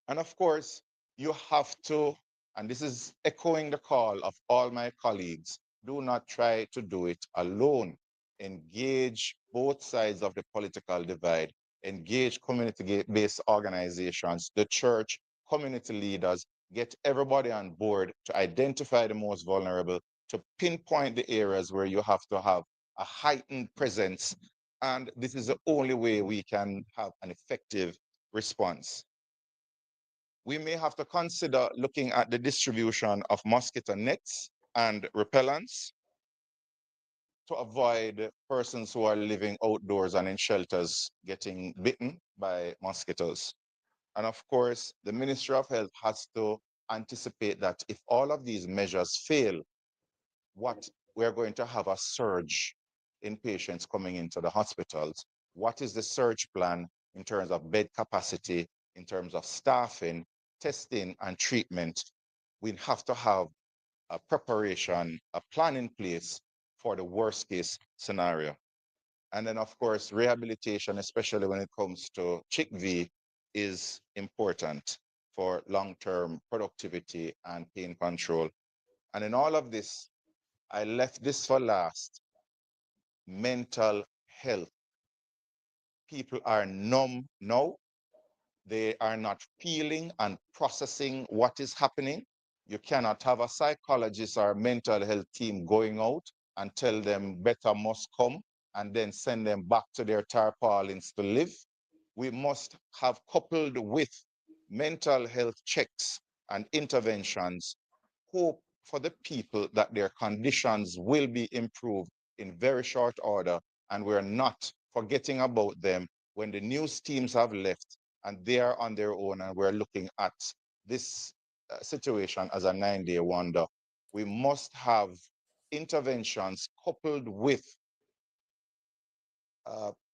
And of course, you have to, and this is echoing the call of all my colleagues, do not try to do it alone. Engage both sides of the political divide. Engage community-based organizations, the church, community leaders, get everybody on board to identify the most vulnerable, to pinpoint the areas where you have to have a heightened presence. And this is the only way we can have an effective response. We may have to consider looking at the distribution of mosquito nets and repellents to avoid persons who are living outdoors and in shelters getting bitten by mosquitoes. And of course, the Ministry of Health has to anticipate that if all of these measures fail, we're going to have a surge in patients coming into the hospitals. What is the surge plan in terms of bed capacity, in terms of staffing, testing, and treatment? We have to have a preparation, a plan in place for the worst case scenario. And then, of course, rehabilitation, especially when it comes to CHIKV, is important for long-term productivity and pain control. And in all of this, I left this for last. Mental health. People are numb now. They are not feeling and processing what is happening. You cannot have a psychologist or a mental health team going out and tell them better must come and then send them back to their tarpaulins to live. We must have coupled with mental health checks and interventions hope for the people that their conditions will be improved in very short order, and we're not forgetting about them when the news teams have left and they are on their own, and we're looking at this situation as a 9-day wonder. We must have interventions coupled with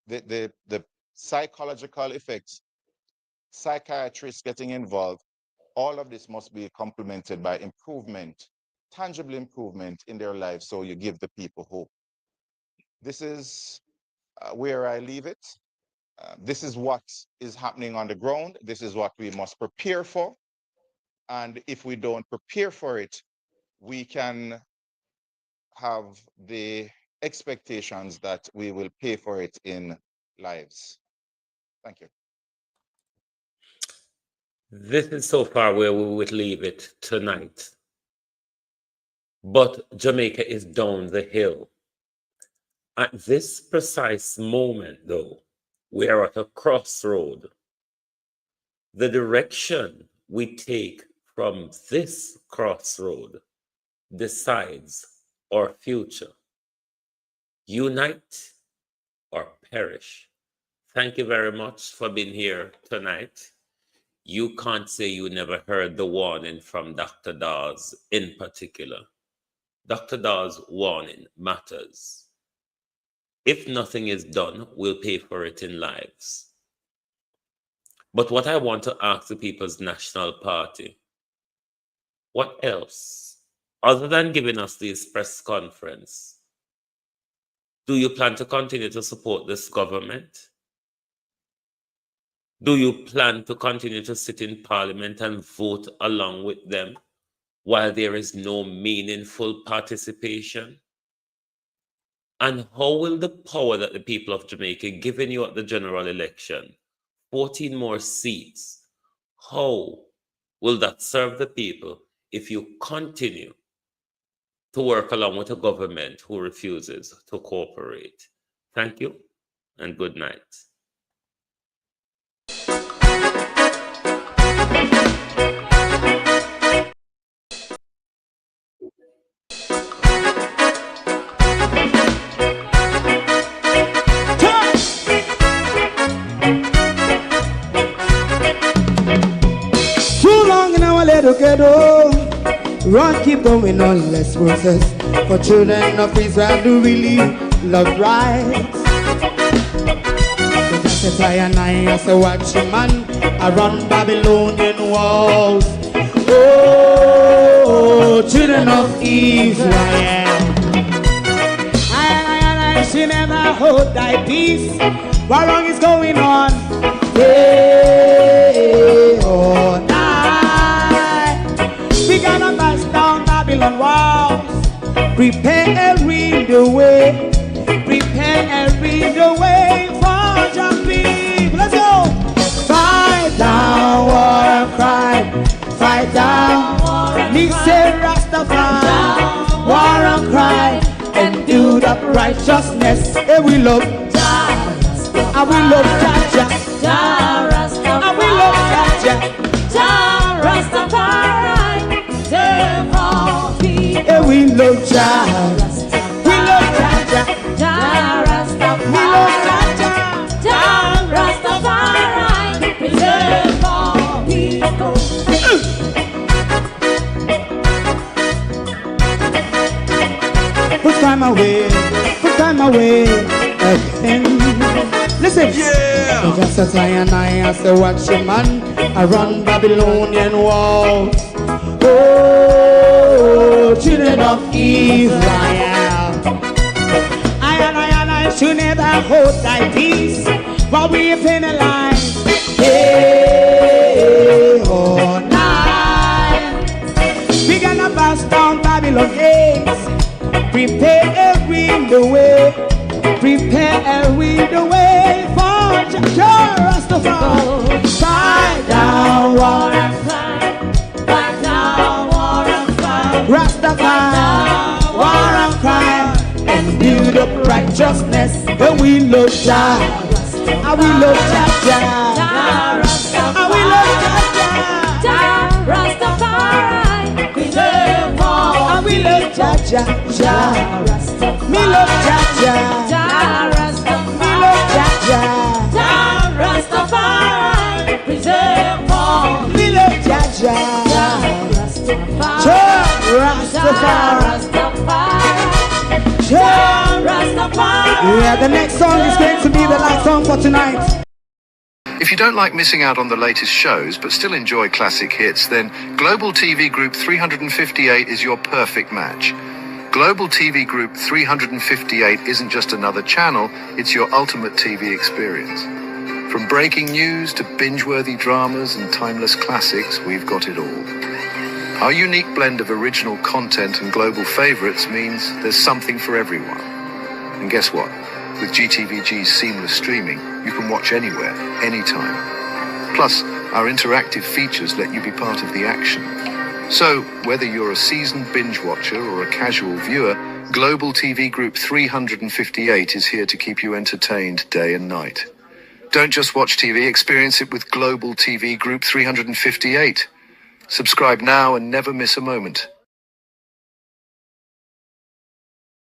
the psychological effects, psychiatrists getting involved. All of this must be complemented by improvement, tangible improvement in their lives, so you give the people hope. This is where I leave it. This is what is happening on the ground. This is what we must prepare for. And if we don't prepare for it, we can have the expectations that we will pay for it in lives. Thank you. This is so far where we would leave it tonight. But Jamaica is down the hill. At this precise moment, though, we are at a crossroad. The direction we take from this crossroad decides our future. Unite or perish. Thank you very much for being here tonight. You can't say you never heard the warning from Dr. Dawes in particular. Dr. Dawes' warning matters. If nothing is done, we'll pay for it in lives. But what I want to ask the People's National Party, what else, other than giving us this press conference, do you plan to continue to support this government? Do you plan to continue to sit in Parliament and vote along with them while there is no meaningful participation? And how will the power that the people of Jamaica given you at the general election, 14 more seats, how will that serve the people if you continue to work along with a government who refuses to cooperate? Thank you and good night. Too long in our little ghetto, run keep going on less process. For children of Israel do really love rights. So just a try and I as a watching man around Babylonian walls. Oh, children of Israel, I should never hold thy peace. What wrong is going on? Day or night, we gonna bust down Babylon walls. Prepare and read the way. Prepare and read the way for your people. Let's go. Fight down, war and cry. Fight down, me say Rastafari. War and cry and do that righteousness. And we love Jah. And we love Jah. Jah Rastafari. And we love Jah. Jah Rastafari. Save all people. And we love Jah. We love Jah. Jah Rastafari. We love Jah. Jah Rastafari. Preserve all people. Put time away again. Listen, yeah. So just as I and I as a watching man, I run Babylonian walls. Oh, children of Israel, I should never hold thy peace while we penalize day or night. We gonna bust down Babylon gates. Prepare and read the way. Prepare and read the way for Jah Rastafari. Fight down, war and cry. Fight down, war and cry. Rastafari, war and cry. And build up righteousness. And we love Jah. And we love Jah. And we love Jah. Jah Rastafari. Preserve all. And we love Jah. Jah Rastafari. Me love Jah. Jah Rastafari. Me love Jah. Jah Rastafari. Preserve all. Me love Jah. Jah Rastafari. Jah Rastafari. Yeah, the next song is going to be the last song for tonight. If you don't like missing out on the latest shows but still enjoy classic hits, then Global TV Group 358 is your perfect match. Global TV Group 358 isn't just another channel, it's your ultimate TV experience. From breaking news to binge-worthy dramas and timeless classics, we've got it all. Our unique blend of original content and global favorites means there's something for everyone. And guess what? With GTVG's seamless streaming, you can watch anywhere, anytime. Plus, our interactive features let you be part of the action. So, whether you're a seasoned binge watcher or a casual viewer, Global TV Group 358 is here to keep you entertained day and night. Don't just watch TV, experience it with Global TV Group 358. Subscribe now and never miss a moment.